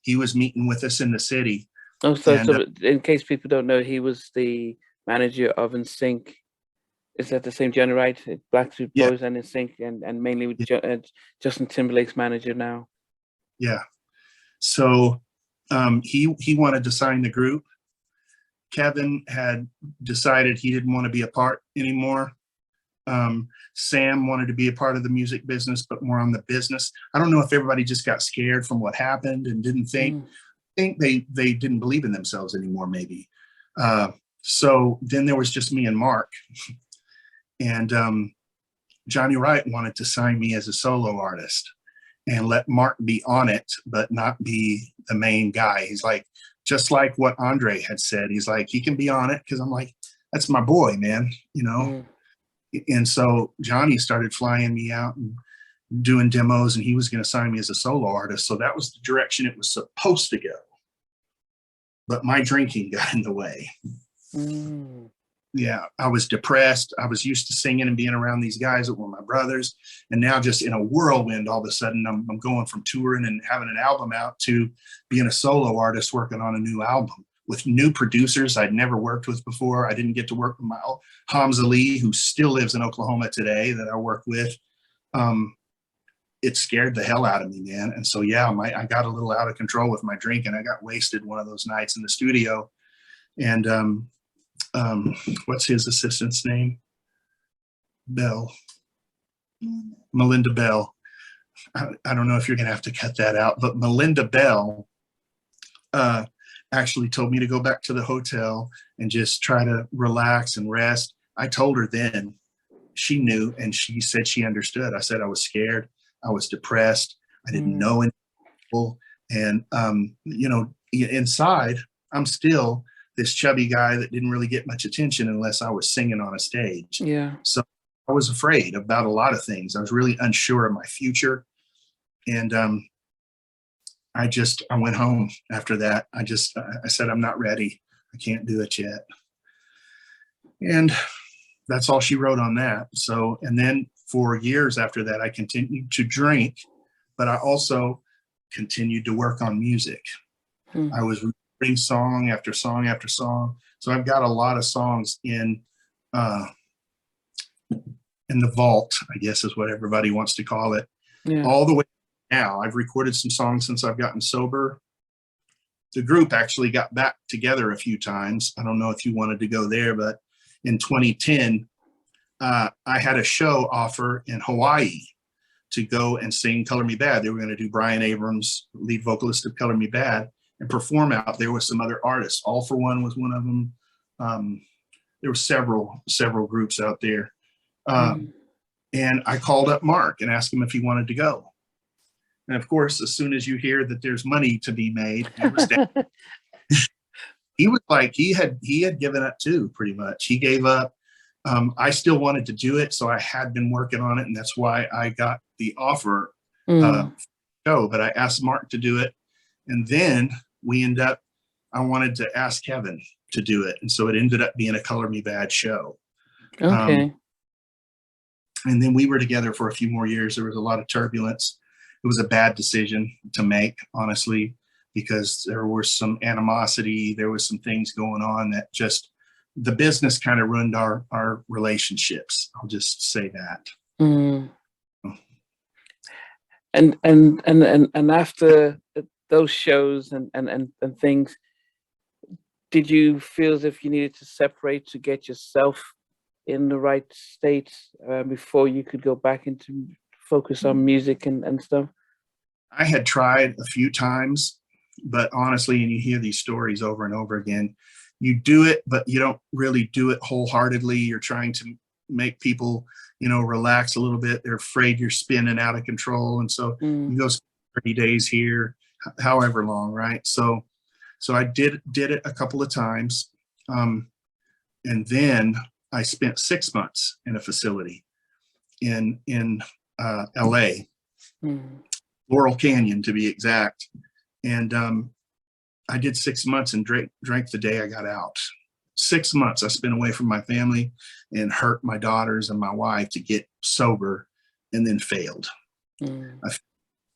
He was meeting with us in the city. Oh, so in case people don't know, he was the manager of Unsung. Is that the same Johnny Wright, Blackstreet Boys and Unsung, and mainly with Justin Timberlake's manager now? Yeah. So he wanted to sign the group. Kevin had decided he didn't want to be a part anymore. Sam wanted to be a part of the music business, but more on the business. I don't know if everybody just got scared from what happened and didn't think they didn't believe in themselves anymore, maybe. So then there was just me and Mark. And Johnny Wright wanted to sign me as a solo artist and let Mark be on it, but not be the main guy. He's like, just like what Andre had said, he's like, he can be on it, because I'm like, that's my boy, man, And so Johnny started flying me out and doing demos, and he was going to sign me as a solo artist. So that was the direction it was supposed to go. But my drinking got in the way. Yeah, I was depressed. I was used to singing and being around these guys that were my brothers. And now just in a whirlwind, all of a sudden, I'm going from touring and having an album out to being a solo artist working on a new album with new producers I'd never worked with before. I didn't get to work with my Hamza Lee, who still lives in Oklahoma today, that I work with. It scared the hell out of me, man. And so, yeah, I got a little out of control with my drinking. I got wasted one of those nights in the studio. And what's his assistant's name? Bell. Melinda Bell. I don't know if you're going to have to cut that out, but Melinda Bell actually told me to go back to the hotel and just try to relax and rest. I told her then. She knew, and she said she understood. I said I was scared. I was depressed. I didn't know any people. And, inside, I'm still this chubby guy that didn't really get much attention unless I was singing on a stage. Yeah. So I was afraid about a lot of things. I was really unsure of my future. And I went home after that. I said, I'm not ready. I can't do it yet. And that's all she wrote on that. So, and then for years after that, I continued to drink, but I also continued to work on music. I was recording song after song after song. So I've got a lot of songs in the vault, I guess is what everybody wants to call it. Yeah. All the way now. I've recorded some songs since I've gotten sober. The group actually got back together a few times. I don't know if you wanted to go there, but in 2010, I had a show offer in Hawaii to go and sing Color Me Bad. They were going to do Bryan Abrams, lead vocalist of Color Me Bad, and perform out there with some other artists. All for One was one of them. There were several groups out there. And I called up Mark and asked him if he wanted to go. And of course, as soon as you hear that there's money to be made, he was down. He was like, he had given up too, pretty much. He gave up. I still wanted to do it, so I had been working on it, and that's why I got the offer show. But I asked Mark to do it, and then I wanted to ask Kevin to do it, and so it ended up being a Color Me Bad show. Okay. And then we were together for a few more years. There was a lot of turbulence. was a bad decision to make, honestly, because there was some animosity. There was some things going on that just, the business kind of ruined our relationships. I'll just say that. Mm. And after those shows and things, did you feel as if you needed to separate to get yourself in the right state before you could go back into focus on music and stuff? I had tried a few times, but honestly, and you hear these stories over and over again, you do it, but you don't really do it wholeheartedly. You're trying to make people, relax a little bit. They're afraid you're spinning out of control. And so you go 30 days here, however long, right? So I did it a couple of times. And then I spent 6 months in a facility in LA, Laurel Canyon to be exact. And I did 6 months and drank the day I got out. 6 months I spent away from my family and hurt my daughters and my wife to get sober, and then failed.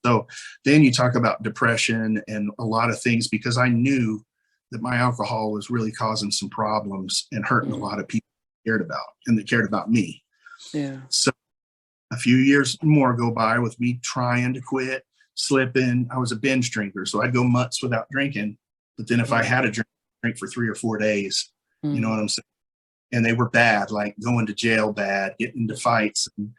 So then you talk about depression and a lot of things, because I knew that my alcohol was really causing some problems and hurting a lot of people cared about, and that cared about me. Yeah. So a few years more go by with me trying to quit, slipping. I was a binge drinker, so I'd go months without drinking. But then if I had a drink for 3 or 4 days, you know what I'm saying? And they were bad, like going to jail bad, getting into fights, and,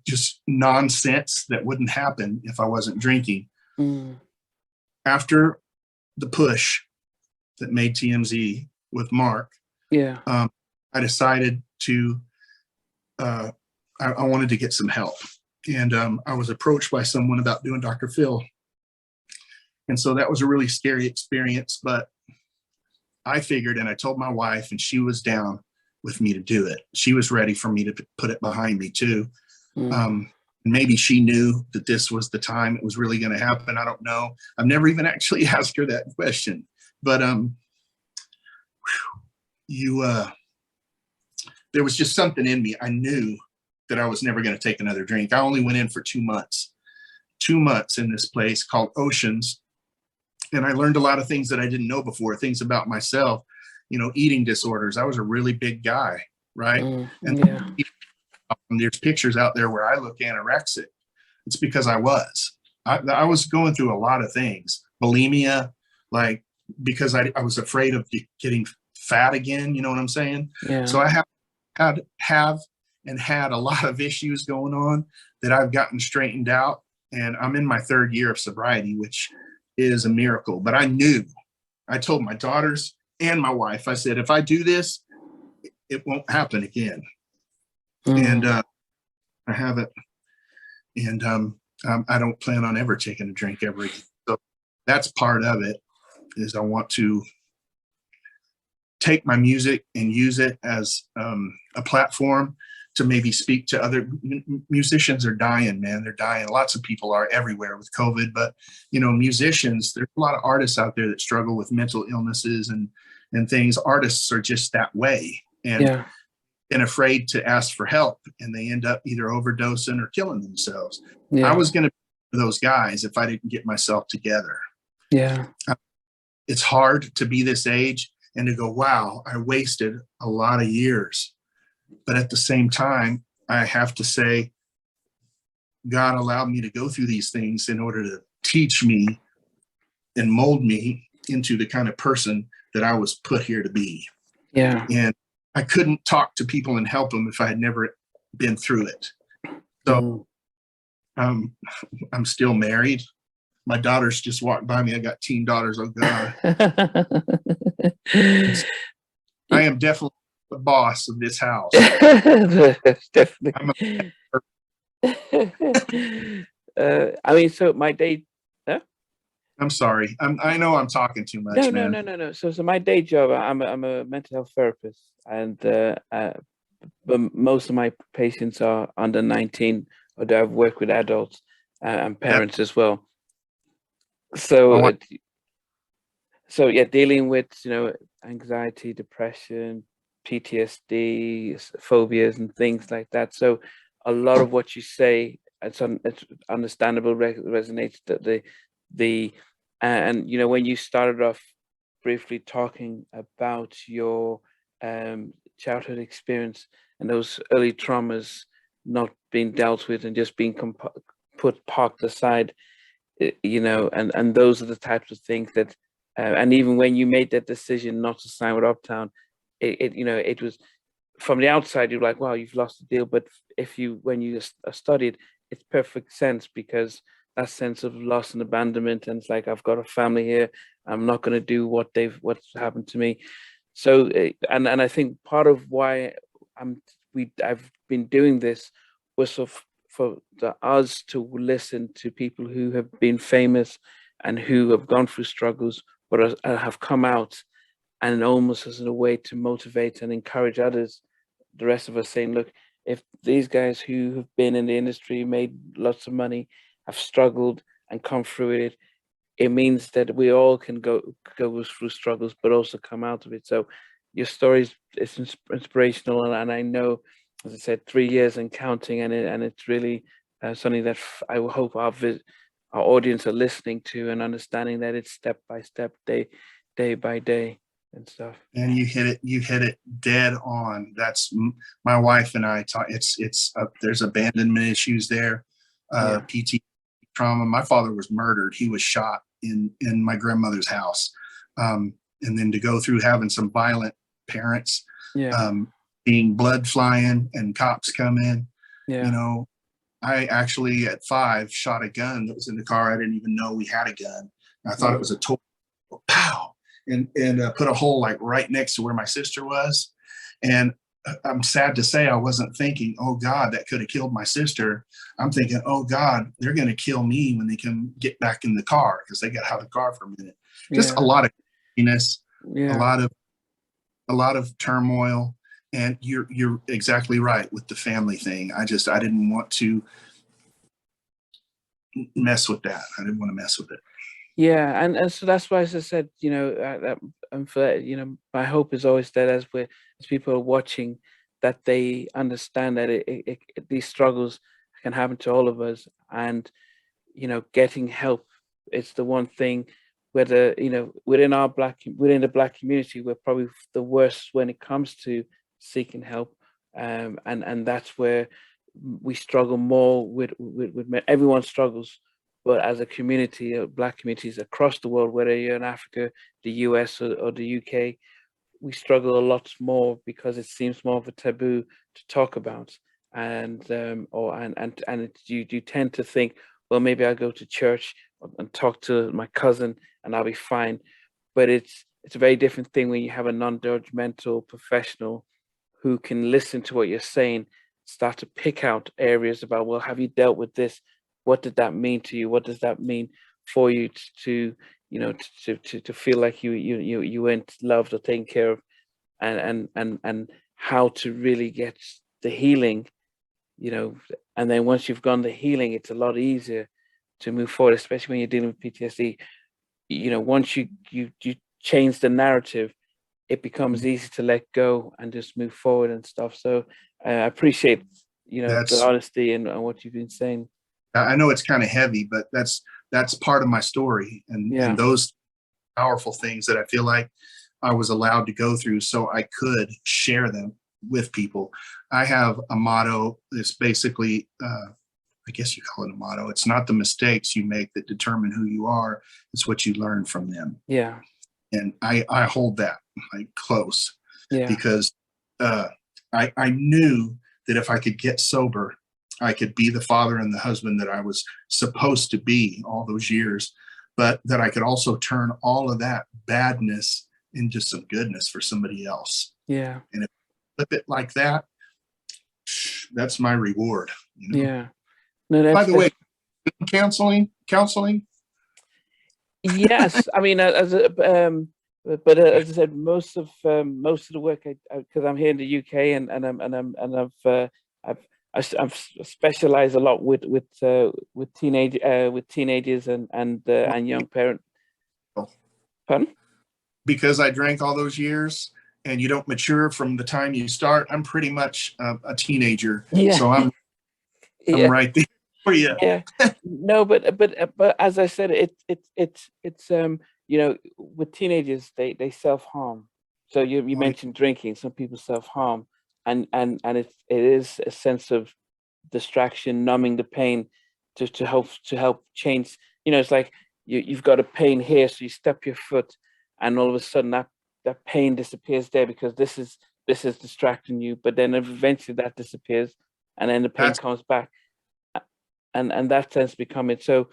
just nonsense that wouldn't happen if I wasn't drinking. After the push that made TMZ with Mark, I decided to, I wanted to get some help. And I was approached by someone about doing Dr. Phil. And so that was a really scary experience, but I figured, and I told my wife, and she was down with me to do it. She was ready for me to put it behind me too. Maybe she knew that this was the time it was really going to happen. I don't know. I've never even actually asked her that question, but there was just something in me. I knew that I was never going to take another drink. I only went in for 2 months. 2 months in this place called Oceans. And I learned a lot of things that I didn't know before, things about myself, eating disorders. I was a really big guy, right? And there's pictures out there where I look anorexic. It's because I was going through a lot of things. Bulimia, like, because I was afraid of getting fat again, you know what I'm saying? Yeah. So I had a lot of issues going on that I've gotten straightened out. And I'm in my 3rd year of sobriety, which is a miracle. But I told my daughters and my wife, I said, if I do this, it won't happen again. And I haven't. And I don't plan on ever taking a drink ever again. So that's part of it, is I want to take my music and use it as a platform to maybe speak to other musicians. Are dying, man. They're dying. Lots of people are everywhere with COVID, but musicians, there's a lot of artists out there that struggle with mental illnesses and things. Artists are just that way, and afraid to ask for help, and they end up either overdosing or killing themselves. I was going to be those guys if I didn't get myself together. It's hard to be this age and to go, wow, I wasted a lot of years. But at the same time, I have to say, God allowed me to go through these things in order to teach me and mold me into the kind of person that I was put here to be. And I couldn't talk to people and help them if I had never been through it. So I'm still married. My daughters just walked by me. I got teen daughters. Oh God. I am definitely the boss of this house. Definitely. I mean, so my day. Huh? I'm sorry. I know I'm talking too much, man. No. So my day job, I'm a mental health therapist, and but most of my patients are under 19, although I've worked with adults and parents as well. So dealing with anxiety, depression, PTSD, phobias, and things like that. So a lot of what you say it's understandable, resonates that and when you started off briefly talking about your childhood experience and those early traumas not being dealt with and just being parked aside, and those are the types of things that, and even when you made that decision not to sign with Uptown, it was from the outside, you're like, wow, you've lost the deal. But when you studied, it's perfect sense, because that sense of loss and abandonment, and it's like, I've got a family here, I'm not going to do what's happened to me. So, and I think part of why I've been doing this was for us to listen to people who have been famous and who have gone through struggles, but have come out, and almost as a way to motivate and encourage others, the rest of us, saying, look, if these guys who have been in the industry, made lots of money, have struggled and come through it, it means that we all can go through struggles, but also come out of it. So your story is inspirational, and I know, as I said, 3 years and counting, and it's really something that I hope our audience are listening to and understanding that it's step by step, day by day, and stuff. And you hit it dead on. That's my wife and I talk. It's there's abandonment issues there, PT trauma. My father was murdered. He was shot in my grandmother's house, and then to go through having some violent parents, being blood flying and cops come in. I actually at 5 shot a gun that was in the car. I didn't even know we had a gun. I thought it was a toy. Pow. And put a hole like right next to where my sister was. And I'm sad to say I wasn't thinking, oh God, that could have killed my sister. I'm thinking, oh God, they're going to kill me when they can get back in the car, because they got out of the car for a minute. Just a lot of happiness, a lot of turmoil. And you're exactly right with the family thing. I didn't want to mess with that. I didn't want to mess with it. Yeah, and so that's why, as I said, my hope is always that as people are watching, that they understand that these struggles can happen to all of us, and getting help, it's the one thing. Whether within the Black community, we're probably the worst when it comes to seeking help, and that's where we struggle more with everyone struggles. But as a community, Black communities across the world, whether you're in Africa, the US, or the UK, we struggle a lot more because it seems more of a taboo to talk about, and you tend to think, well, maybe I'll go to church and talk to my cousin and I'll be fine. But it's a very different thing when you have a non-judgmental professional who can listen to what you're saying, start to pick out areas about, well, have you dealt with this? What did that mean to you? What does that mean for you to feel like you weren't loved or taken care of, and how to really get the healing, and then once you've gone the healing, it's a lot easier to move forward, especially when you're dealing with PTSD. Once you change the narrative, it becomes easy to let go and just move forward and stuff. So I appreciate the honesty and what you've been saying. I know it's kind of heavy, but that's part of my story, and those powerful things that I feel like I was allowed to go through so I could share them with people. I have a motto. It's basically, I guess you call it a motto. It's not the mistakes you make that determine who you are. It's what you learn from them. Yeah. And I hold that like close, because I knew that if I could get sober, I could be the father and the husband that I was supposed to be all those years, but that I could also turn all of that badness into some goodness for somebody else. Yeah. And if I flip it like that, that's my reward. Yeah. No, by the way, counseling. Yes, I mean, but as I said, most of the work, because I'm here in the UK, and I've specialized a lot with teenagers and young parents. Pardon? Because I drank all those years, and you don't mature from the time you start. I'm pretty much a teenager, so I'm right there. For you. Yeah, no, but as I said, it's you know, with teenagers, they self-harm. So you Oh, yeah. mentioned drinking. Some people self-harm, and it is a sense of distraction, numbing the pain, to help change. You know, it's like you've got a pain here, so you step your foot, and all of a sudden that pain disappears there because this is distracting you. But then eventually that disappears, and then the pain That's comes back, and that tends to become it. So,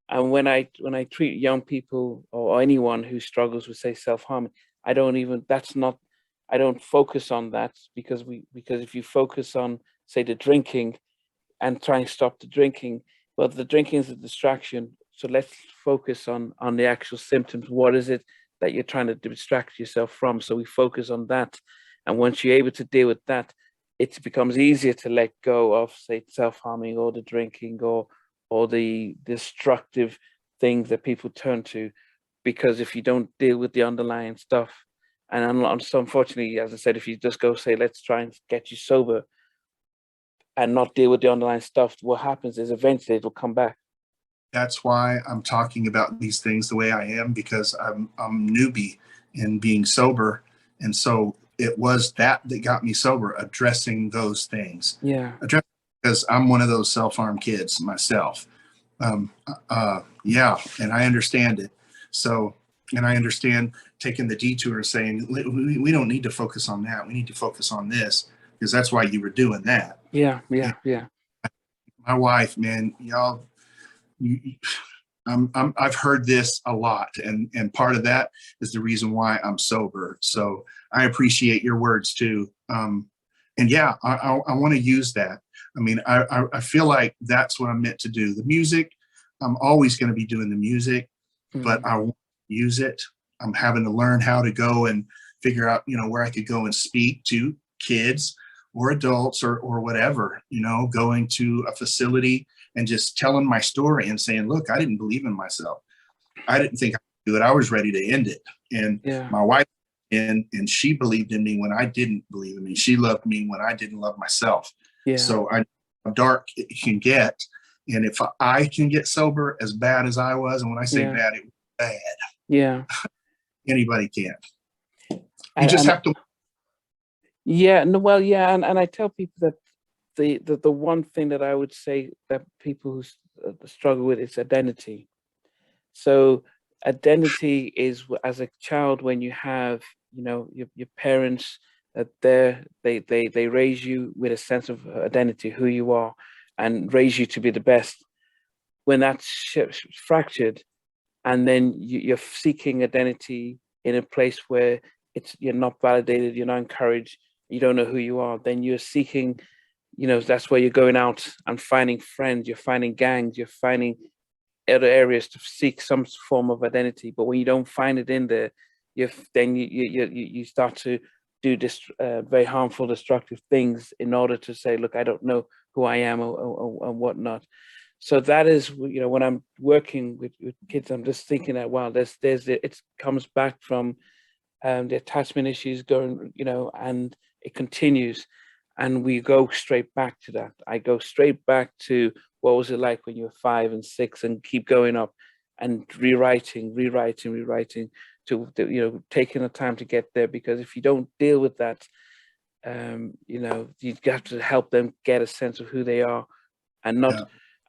and when I treat young people or anyone who struggles with, say, self-harm, I don't even that's not I don't focus on that, because if you focus on, say, the drinking and try and stop the drinking, well, the drinking is a distraction. So let's focus on the actual symptoms. What is it that you're trying to distract yourself from? So we focus on that, and once you're able to deal with that, it becomes easier to let go of, say, self-harming or the drinking, or the destructive things that people turn to, because if you don't deal with the underlying stuff, and so unfortunately, as I said, if you just go say, let's try and get you sober and not deal with the underlying stuff, what happens is eventually it'll come back. that's why I'm talking about these things the way I am, because I'm newbie in being sober. And so it was that got me sober, addressing those things. Yeah, Address Because I'm one of those self-harm kids myself. Yeah, and I understand it. So, and I understand taking the detour and saying, we don't need to focus on that. We need to focus on this, because that's why you were doing that. yeah, And yeah, yeah, my wife, man, y'all, you, I've heard this a lot, and part of that is the reason why I'm sober. So I appreciate your words too. And yeah, I want to use that. I mean, I feel like that's what I'm meant to do. The music, I'm always going to be doing the music, but mm, I want to use it. I'm having to learn how to go and figure out, where I could go and speak to kids or adults or whatever, going to a facility and just telling my story and saying, look, I didn't believe in myself. I didn't think I could do it. I was ready to end it. And yeah, my wife, and she believed in me when I didn't believe in me. She loved me when I didn't love myself. yeah, So I know how dark it can get. And if I can get sober as bad as I was, and when I say yeah, bad, it was bad. yeah, Anybody can. You just and have to. yeah, no, well, yeah, and I tell people that the one thing that I would say that people who struggle with is identity. So identity is as a child, when you have, your parents, that they raise you with a sense of identity, who you are, and raise you to be the best. When that's fractured, and then you're seeking identity in a place where you're not validated, you're not encouraged, you don't know who you are, then you're seeking, that's where you're going out and finding friends, you're finding gangs, you're finding other areas to seek some form of identity. But when you don't find it in there, then you start to do this very harmful, destructive things in order to say, look, I don't know who I am, or whatnot. So that is, when I'm working with kids, I'm just thinking that, wow, it comes back from the attachment issues going, and it continues. And we go straight back to that. I go straight back to what was it like when you were 5 and 6, and keep going up and rewriting to, taking the time to get there. Because if you don't deal with that, you have to help them get a sense of who they are, and not, Yeah,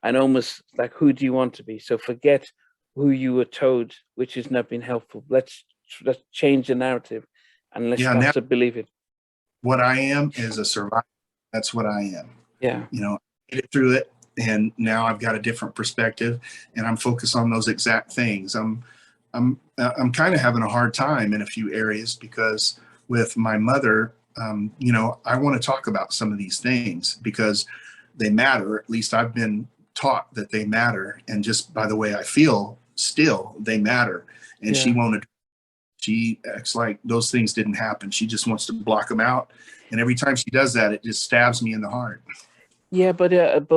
and almost like, who do you want to be? So forget who you were told, which has not been helpful. Let's change the narrative, and let's yeah. start Now to believe it. what I am is a survivor. That's what I am. Yeah, Get it through it, and now I've got a different perspective, and I'm focused on those exact things. I'm kind of having a hard time in a few areas, because with my mother, I want to talk about some of these things because they matter. At least I've been taught that they matter, and just by the way I feel, still they matter. And she yeah. won't. She acts like those things didn't happen. She just wants to block them out, and every time she does that, it just stabs me in the heart. Yeah, but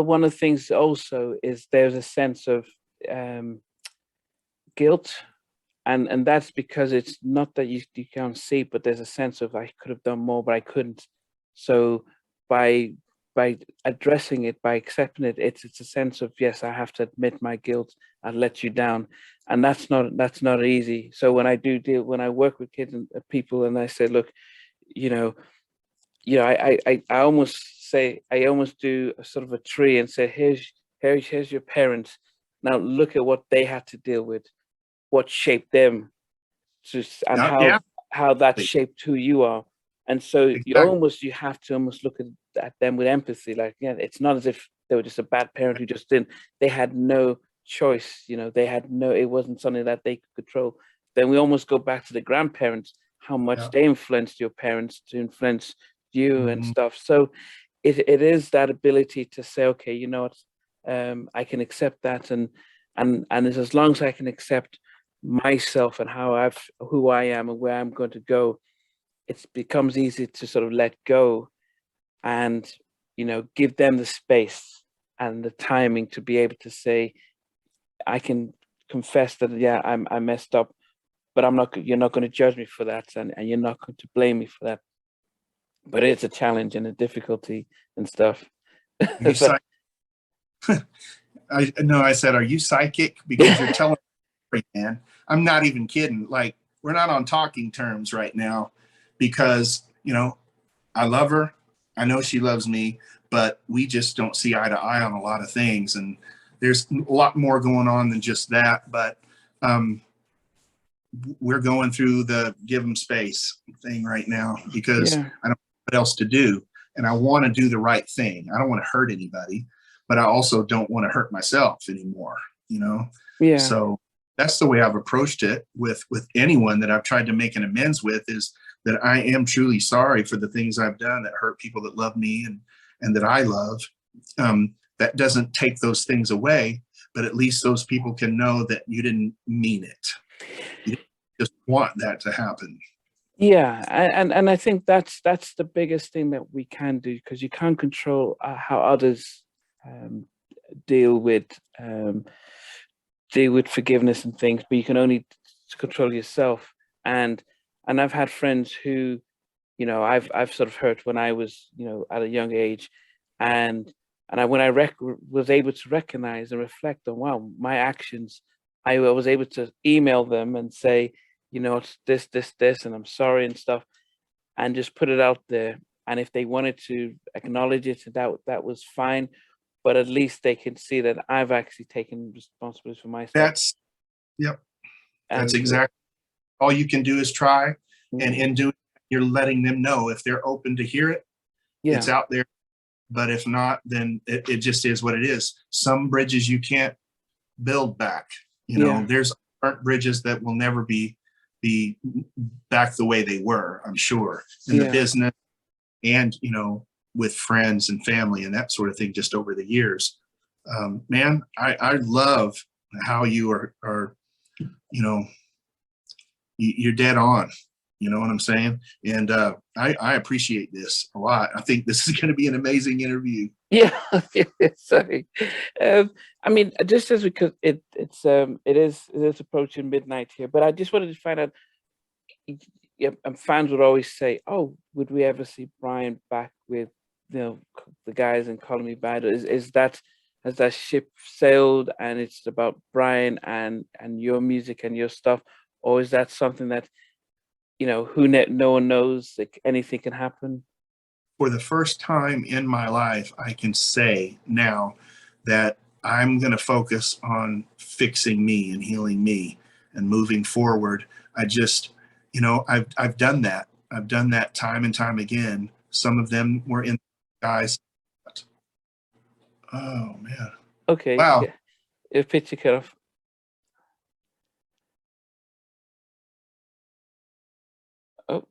one of the things also is there's a sense of um, guilt, and that's because it's not that you can't see, but there's a sense of, I could have done more, but I couldn't. So by by addressing it, by accepting it, it's a sense of, yes, I have to admit my guilt. I let you down, and that's not easy. So when I work with kids and people, and I say, look, you know, I almost say, I almost do a sort of a tree and say, here's your parents. Now look at what they had to deal with, what shaped them, and Yeah, how that shaped who you are. And so exactly. you have to almost look at them with empathy. Like, yeah, it's not as if they were just a bad parent who just didn't. They had no choice. They had no. It wasn't something that they could control. Then we almost go back to the grandparents, how much Yeah. they influenced your parents to influence you and Mhm. stuff. So it is that ability to say, okay, you know what, I can accept that, and it's as long as I can accept myself and who I am and where I'm going to go, it becomes easy to sort of let go and give them the space and the timing to be able to say, I can confess that, yeah, I messed up, but you're not going to judge me for that, and you're not going to blame me for that. But it's a challenge and a difficulty and stuff. Are you So psychic? I no, I said, are you psychic? Because you're telling me, man. I'm not even kidding. Like, we're not on talking terms right now because, I love her. I know she loves me, but we just don't see eye to eye on a lot of things. And there's a lot more going on than just that. But um, we're going through the give them space thing right now because yeah, I don't know what else to do. And I want to do the right thing. I don't want to hurt anybody, but I also don't want to hurt myself anymore. yeah, So that's the way I've approached it with anyone that I've tried to make an amends with, is that I am truly sorry for the things I've done that hurt people that love me and that I love. That doesn't take those things away, but at least those people can know that you didn't mean it. You didn't just want that to happen. yeah. And I think that's the biggest thing that we can do, because you can't control how others um, deal with um, forgiveness and things, but you can only control yourself. And I've had friends who, I've sort of hurt when I was, at a young age, and when I was able to recognize and reflect on, wow, my actions, I was able to email them and say, it's this, and I'm sorry and stuff, and just put it out there. And if they wanted to acknowledge it, that was fine. But at least they can see that I've actually taken responsibility for myself. That's Yep. That's And exactly all you can do is try. And mm, in doing, you're letting them know if they're open to hear it, it's yeah, out there. But if not, then it just is what it is. Some bridges you can't build back. yeah, There's aren't bridges that will never be back the way they were, I'm sure, in the yeah, business and with friends and family and that sort of thing, just over the years. Man, I love how you are you know you're dead on. You know what I'm saying? And I appreciate this a lot. I think this is going to be an amazing interview. yeah. Sorry. I mean, just as because it is approaching midnight here, but I just wanted to find out. Yeah, and fans would always say, "Oh, would we ever see Bryan back with the guys in Call Me Bad? Is that has that ship sailed and it's about Bryan and your music and your stuff, or is that something that no one knows? Like anything can happen." For the first time in my life, I can say now that I'm going to focus on fixing me and healing me and moving forward. I just, I've done that. I've done that time and time again. Some of them were in guys. Oh man. Okay, Wow. yeah, if picture cut off. Oh,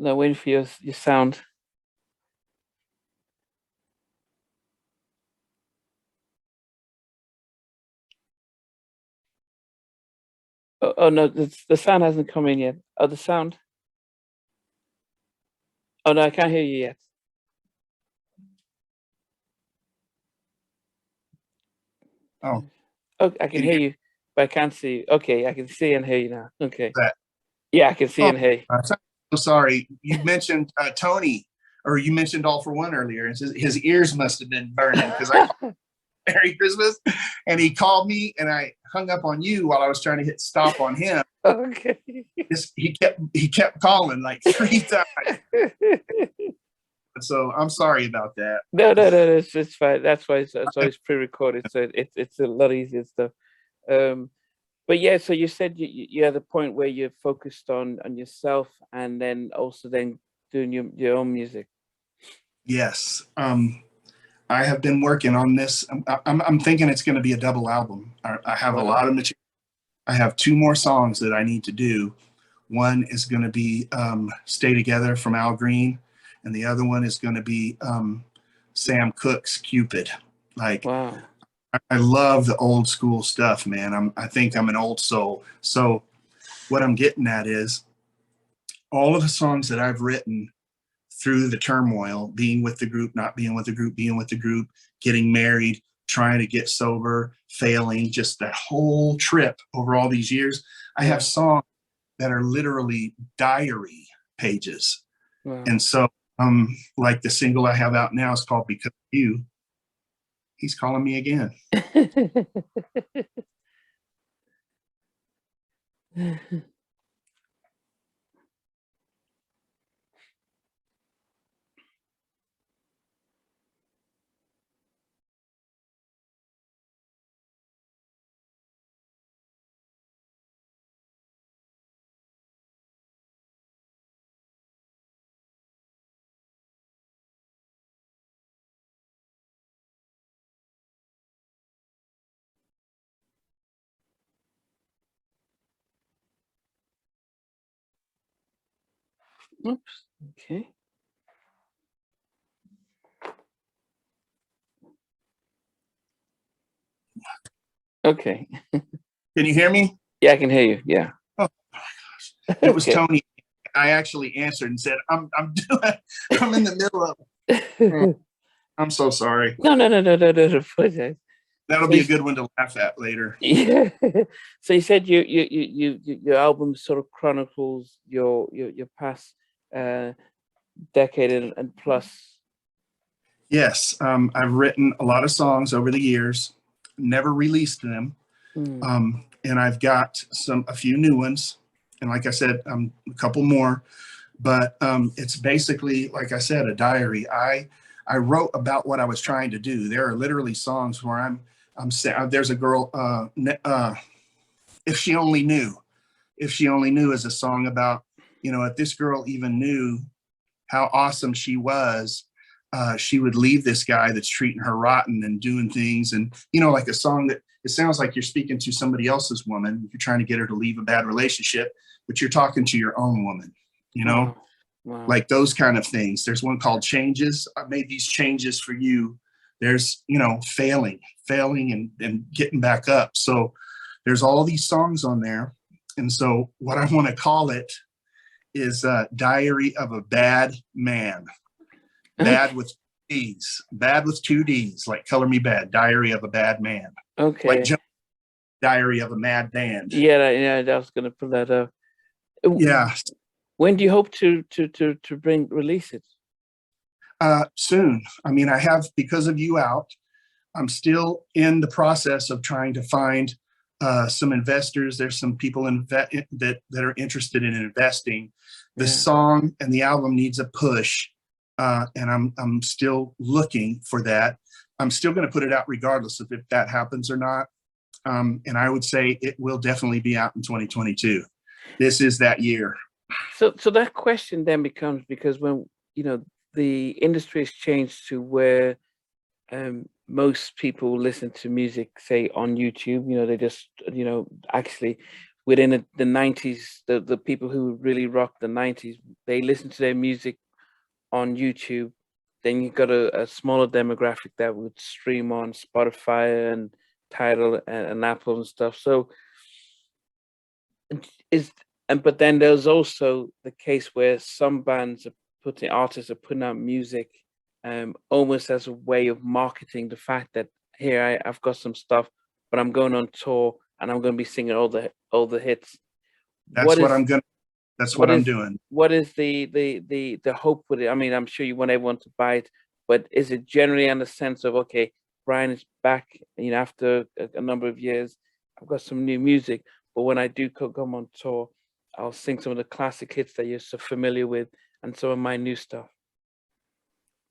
No, waiting for your sound. Oh no, the sound hasn't come in yet. Oh, the sound. Oh no, I can't hear you yet. Oh, Oh, I can can you hear hear you, but I can't see you. Okay, I can see and hear you now. Okay. that? Yeah, I can see Oh, and hear I'm so sorry. You mentioned Tony, or you mentioned All for One earlier. His ears must have been burning because I called you. Merry Christmas, and he called me, and I hung up on you while I was trying to hit stop on him. Okay. He kept calling like 3 times. So I'm sorry about that. No, it's fine. That's why it's always pre-recorded, so it's a lot easier stuff. Um, but yeah, so you said you're at the point where you're focused on yourself, and then also then doing your own music. Yes. I have been working on this. I'm thinking it's going to be a double album. I have a Wow. lot of material. I have 2 more songs that I need to do. One is going to be Stay Together from Al Green, and the other one is going to be Sam Cooke's Cupid. Like, Wow. I love the old school stuff, man. I think I'm an old soul. So what I'm getting at is all of the songs that I've written through the turmoil, being with the group, not being with the group, being with the group, getting married, trying to get sober, failing, just that whole trip over all these years. I have Yeah. songs that are literally diary pages. Wow. And so, like the single I have out now is called Because of You. He's calling me again. Oops. Okay. Okay. Can you hear me? Yeah, I can hear you. Yeah. Oh, it was Okay. Tony. I actually answered and said, I'm in the middle of, oh, I'm so sorry. No. Don't apologize. That'll So be you, a good one to laugh at later. yeah. So you said your album sort of chronicles your past decade and plus. Yes, I've written a lot of songs over the years, never released them, Mm, and I've got a few new ones, and like I said, a couple more. But it's basically, like I said, a diary. I wrote about what I was trying to do. There are literally songs where I'm saying, there's a girl, if she only knew, if she only knew is a song about, if this girl even knew how awesome she was, she would leave this guy that's treating her rotten and doing things. And, like a song that it sounds like you're speaking to somebody else's woman. You're trying to get her to leave a bad relationship, but you're talking to your own woman, wow. Wow. like those kind of things. There's one called Changes. I made these changes for you. There's, failing and getting back up. So there's all these songs on there. And so what I want to call it is Diary of a Bad Man. Bad with D's, bad with 2 D's, like Color Me Bad, Diary of a Bad Man. Like Okay. Diary of a Mad Band. Yeah, I was gonna put that up. Yeah. When do you hope to release it? Soon. I mean, I have Because of You out. I'm still in the process of trying to find some investors. There's some people that are interested in investing. The Yeah. song and the album needs a push, and I'm still looking for that. I'm still going to put it out regardless of if that happens or not. And I would say it will definitely be out in 2022. This is that year. So that question then becomes, because when the industry has changed to where most people listen to music, say on YouTube, they just actually within the 90s, the people who really rocked the 90s, they listen to their music on YouTube. Then you got a smaller demographic that would stream on Spotify and Tidal and Apple and stuff. So is but then there's also the case where some bands are artists are putting out music almost as a way of marketing the fact that here I've got some stuff, but I'm going on tour and I'm going to be singing all the hits. That's What what is I'm gonna. That's what what I'm is doing. what is the hope with it? I mean, I'm sure you want everyone to buy it, but is it generally in the sense of, okay, Bryan is back, after a number of years, I've got some new music, but when I do come on tour, I'll sing some of the classic hits that you're so familiar with and some of my new stuff.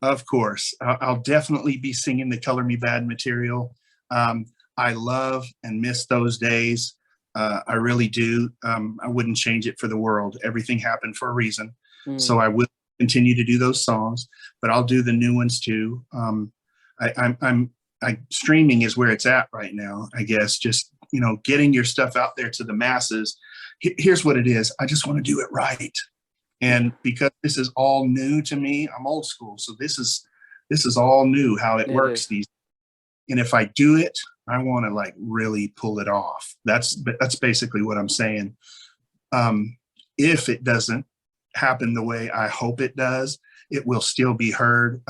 Of course, I'll definitely be singing the Color Me Bad material. I love and miss those days. I really do. I wouldn't change it for the world. Everything happened for a reason. So I will continue to do those songs, but I'll do the new ones too. Streaming is where it's at right now, I guess. Just, getting your stuff out there to the masses. Here's what it is. I just want to do it right. And because this is all new to me, I'm old school. So this is all new, how it works these. And if I do it, I want to like really pull it off. That's basically what I'm saying. If it doesn't happen the way I hope it does, it will still be heard.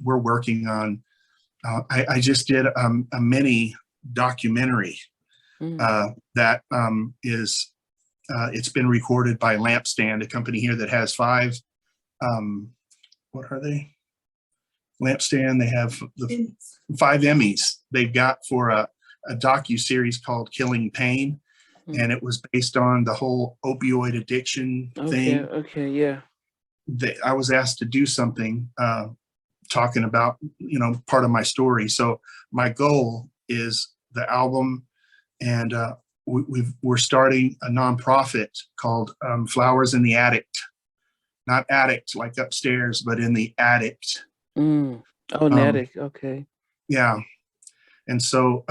We're working on, I just did a mini documentary that is, it's been recorded by Lampstand, a company here that has 5, what are they? Lampstand, they have the 5 Emmys they've got for a docu-series called Killing Pain. And it was based on the whole opioid addiction thing. Okay, yeah. I was asked to do something talking about, part of my story. So my goal is the album, and we're starting a nonprofit called Flowers in the Attic. Not addict like upstairs, but in the attic. Oh, in the attic. Okay. Yeah. And so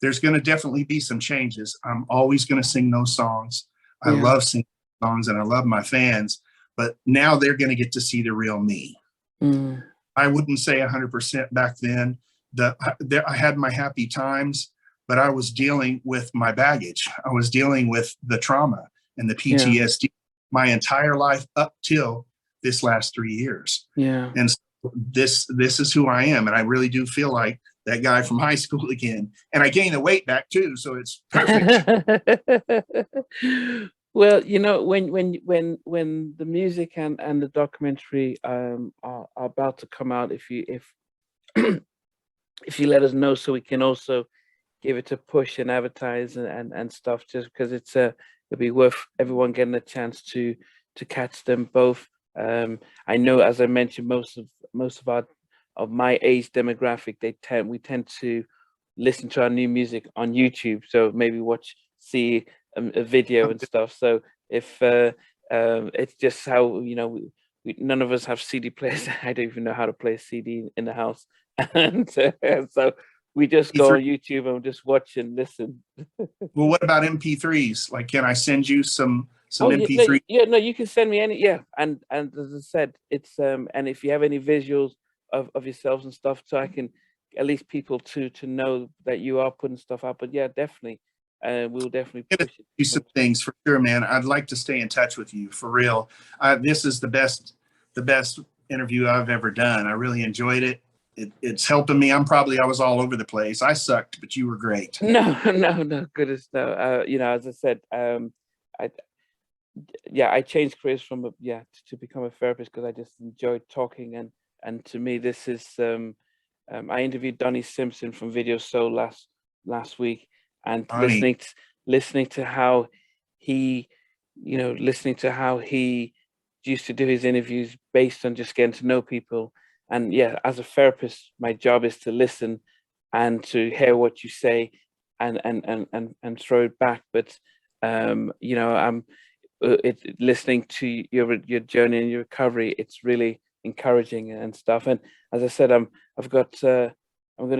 there's going to definitely be some changes. I'm always going to sing those songs. I love singing songs and I love my fans, but now they're going to get to see the real me. I wouldn't say 100% back then. I had my happy times, but I was dealing with my baggage. I was dealing with the trauma and the PTSD my entire life up till this last 3 years. Yeah. And so this is who I am. And I really do feel like that guy from high school again. And I gained the weight back too. So it's perfect. Well, when the music and the documentary are about to come out, if if you let us know, so we can also give it a push and advertise and stuff, just because it'll be worth everyone getting a chance to catch them both. I know, as I mentioned, most of my age demographic, we tend to listen to our new music on YouTube. So maybe see a video and stuff. So if it's just how, none of us have CD players. I don't even know how to play a CD in the house. And so we just go on YouTube and just watch and listen. Well, what about MP3s? Like, can I send you some MP3? No, you can send me any. Yeah, and as I said, it's and if you have any visuals of yourselves and stuff, so I can at least people to know that you are putting stuff out. But yeah, definitely, we'll definitely push it. Do some things for sure, man. I'd like to stay in touch with you for real. This is the best interview I've ever done. I really enjoyed it. It's helping me. I was all over the place. I sucked, but you were great. No, goodness, no. As I said, I changed careers from to become a therapist because I just enjoyed talking, and to me this is I interviewed Donnie Simpson from Video Soul last week, and listening to how he used to do his interviews based on just getting to know people. And as a therapist, my job is to listen and to hear what you say and throw it back. But I'm listening to your journey and your recovery. It's really encouraging and stuff. And as I said, I'm going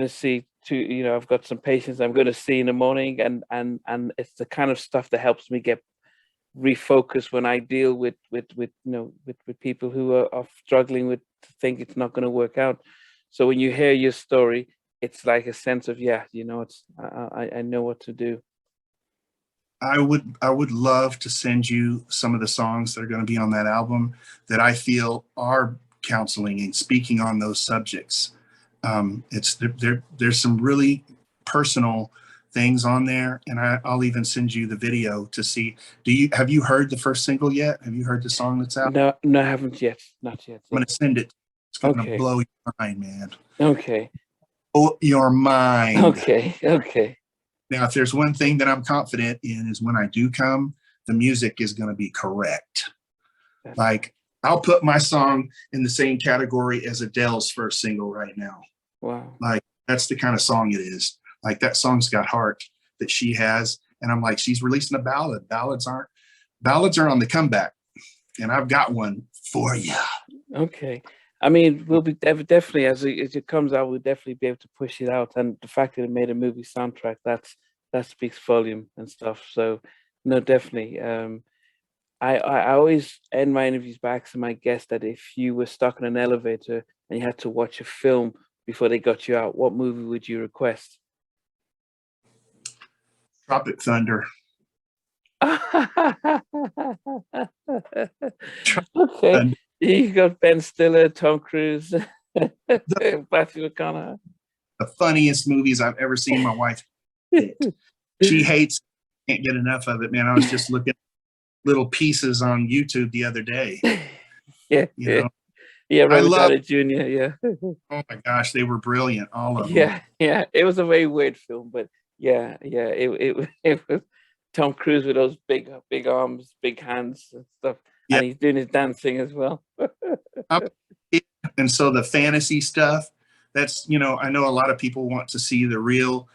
to see I've got some patients I'm going to see in the morning, and it's the kind of stuff that helps me get refocused when I deal with people who are struggling with to think it's not going to work out. So when you hear your story, it's like a sense of, I know what to do. I would love to send you some of the songs that are going to be on that album that I feel are counseling and speaking on those subjects. There's some really personal things on there, and I'll even send you the video to see. Have you heard the first single yet? Have you heard the song that's out? No, I haven't yet. Not yet. I'm gonna send it. It's gonna Okay. blow your mind, man. Okay. Blow your mind. Okay. Now, if there's one thing that I'm confident in is when I do come, the music is gonna be correct. Like, I'll put my song in the same category as Adele's first single right now. Wow. Like, that's the kind of song it is. Like, that song's got heart that she has. And I'm like, she's releasing a ballad. Ballads are on the comeback. And I've got one for you. Okay. I mean, we'll be definitely, as it comes out, we'll definitely be able to push it out. And the fact that it made a movie soundtrack, that speaks volume and stuff. So, no, definitely. I always end my interviews by asking my guests that if you were stuck in an elevator and you had to watch a film before they got you out, what movie would you request? Tropic Thunder. Okay. You got Ben Stiller, Tom Cruise, Matthew McConaughey. The funniest movies I've ever seen. My wife, she hates, can't get enough of it, man. I was just looking at little pieces on YouTube the other day. Yeah. Robert Downey Jr. Yeah. Oh my gosh, they were brilliant, all of them. Yeah. It was a very weird film, but it was Tom Cruise with those big arms, big hands and stuff. Yeah. And he's doing his dancing as well. And so the fantasy stuff, that's, I know a lot of people want to see the real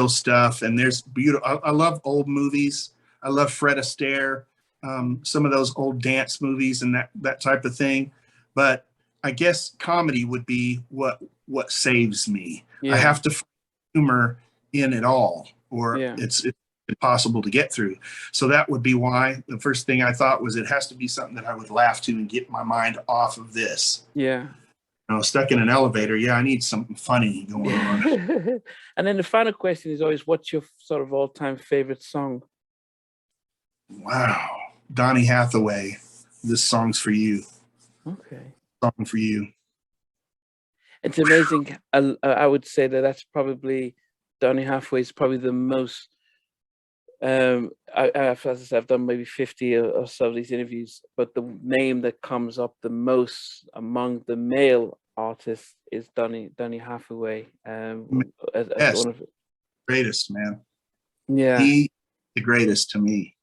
stuff. And there's beautiful. I love old movies. I love Fred Astaire, some of those old dance movies and that type of thing. But I guess comedy would be what saves me. Yeah. I have to find humor in it all, or it's impossible to get through. So that would be why the first thing I thought was it has to be something that I would laugh to and get my mind off of this. Yeah. Stuck in an elevator. Yeah, I need something funny going on. And then the final question is always, what's your sort of all-time favorite song? Wow. Donny Hathaway, This Song's For You. Okay. Song for you. It's amazing. I would say that's probably, Donny Hathaway is probably the most, as I said, I've done maybe 50 or so of these interviews, but the name that comes up the most among the male artists is Donny Hathaway. As one of greatest, man. Yeah. He the greatest to me.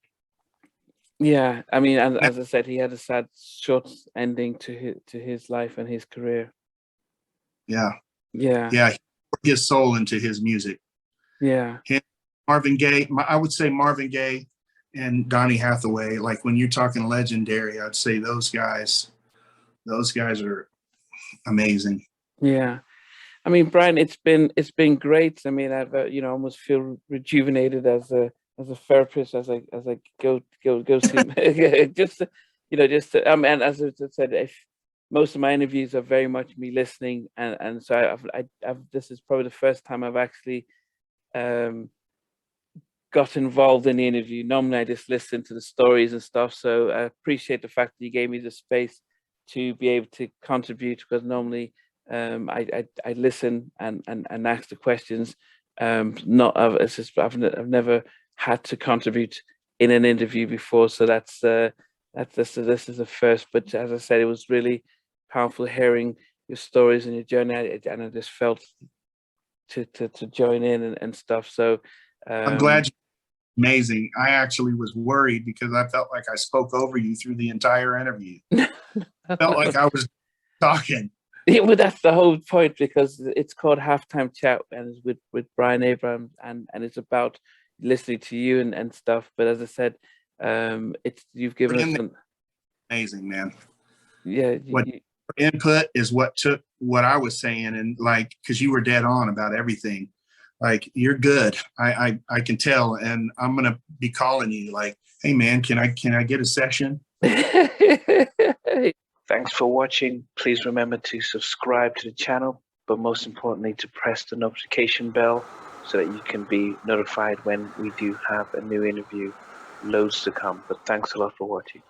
Yeah, I mean, and as I said, he had a sad, short ending to his life and his career. Yeah. He poured his soul into his music. Yeah. Marvin Gaye, I would say Marvin Gaye and Donny Hathaway. Like, when you're talking legendary, I'd say those guys are amazing. Yeah. I mean, Bryan, it's been great. I mean, I've almost feel rejuvenated as a therapist, as I go see just and as I said, if most of my interviews are very much me listening, and so I've this is probably the first time I've actually got involved in the interview. Normally I just listen to the stories and stuff, so I appreciate the fact that you gave me the space to be able to contribute, because normally I listen and ask the questions. I've never had to contribute in an interview before, so this is a first. But as I said, it was really powerful hearing your stories and your journey, and I just felt to join in and stuff. So I'm glad you're amazing. I actually was worried because I felt like I spoke over you through the entire interview. I felt like I was talking. Yeah, well, that's the whole point, because it's called Halftime Chat, and it's with Bryan Abrams, and it's about listening to you and stuff. But as I said, you've given us some amazing, man. Yeah, input is what took what I was saying, and like, because you were dead on about everything. Like, you're good. I can tell, and I'm gonna be calling you like, hey man, can I get a session? Thanks for watching. Please remember to subscribe to the channel, but most importantly to press the notification bell so that you can be notified when we do have a new interview. Loads to come, but thanks a lot for watching.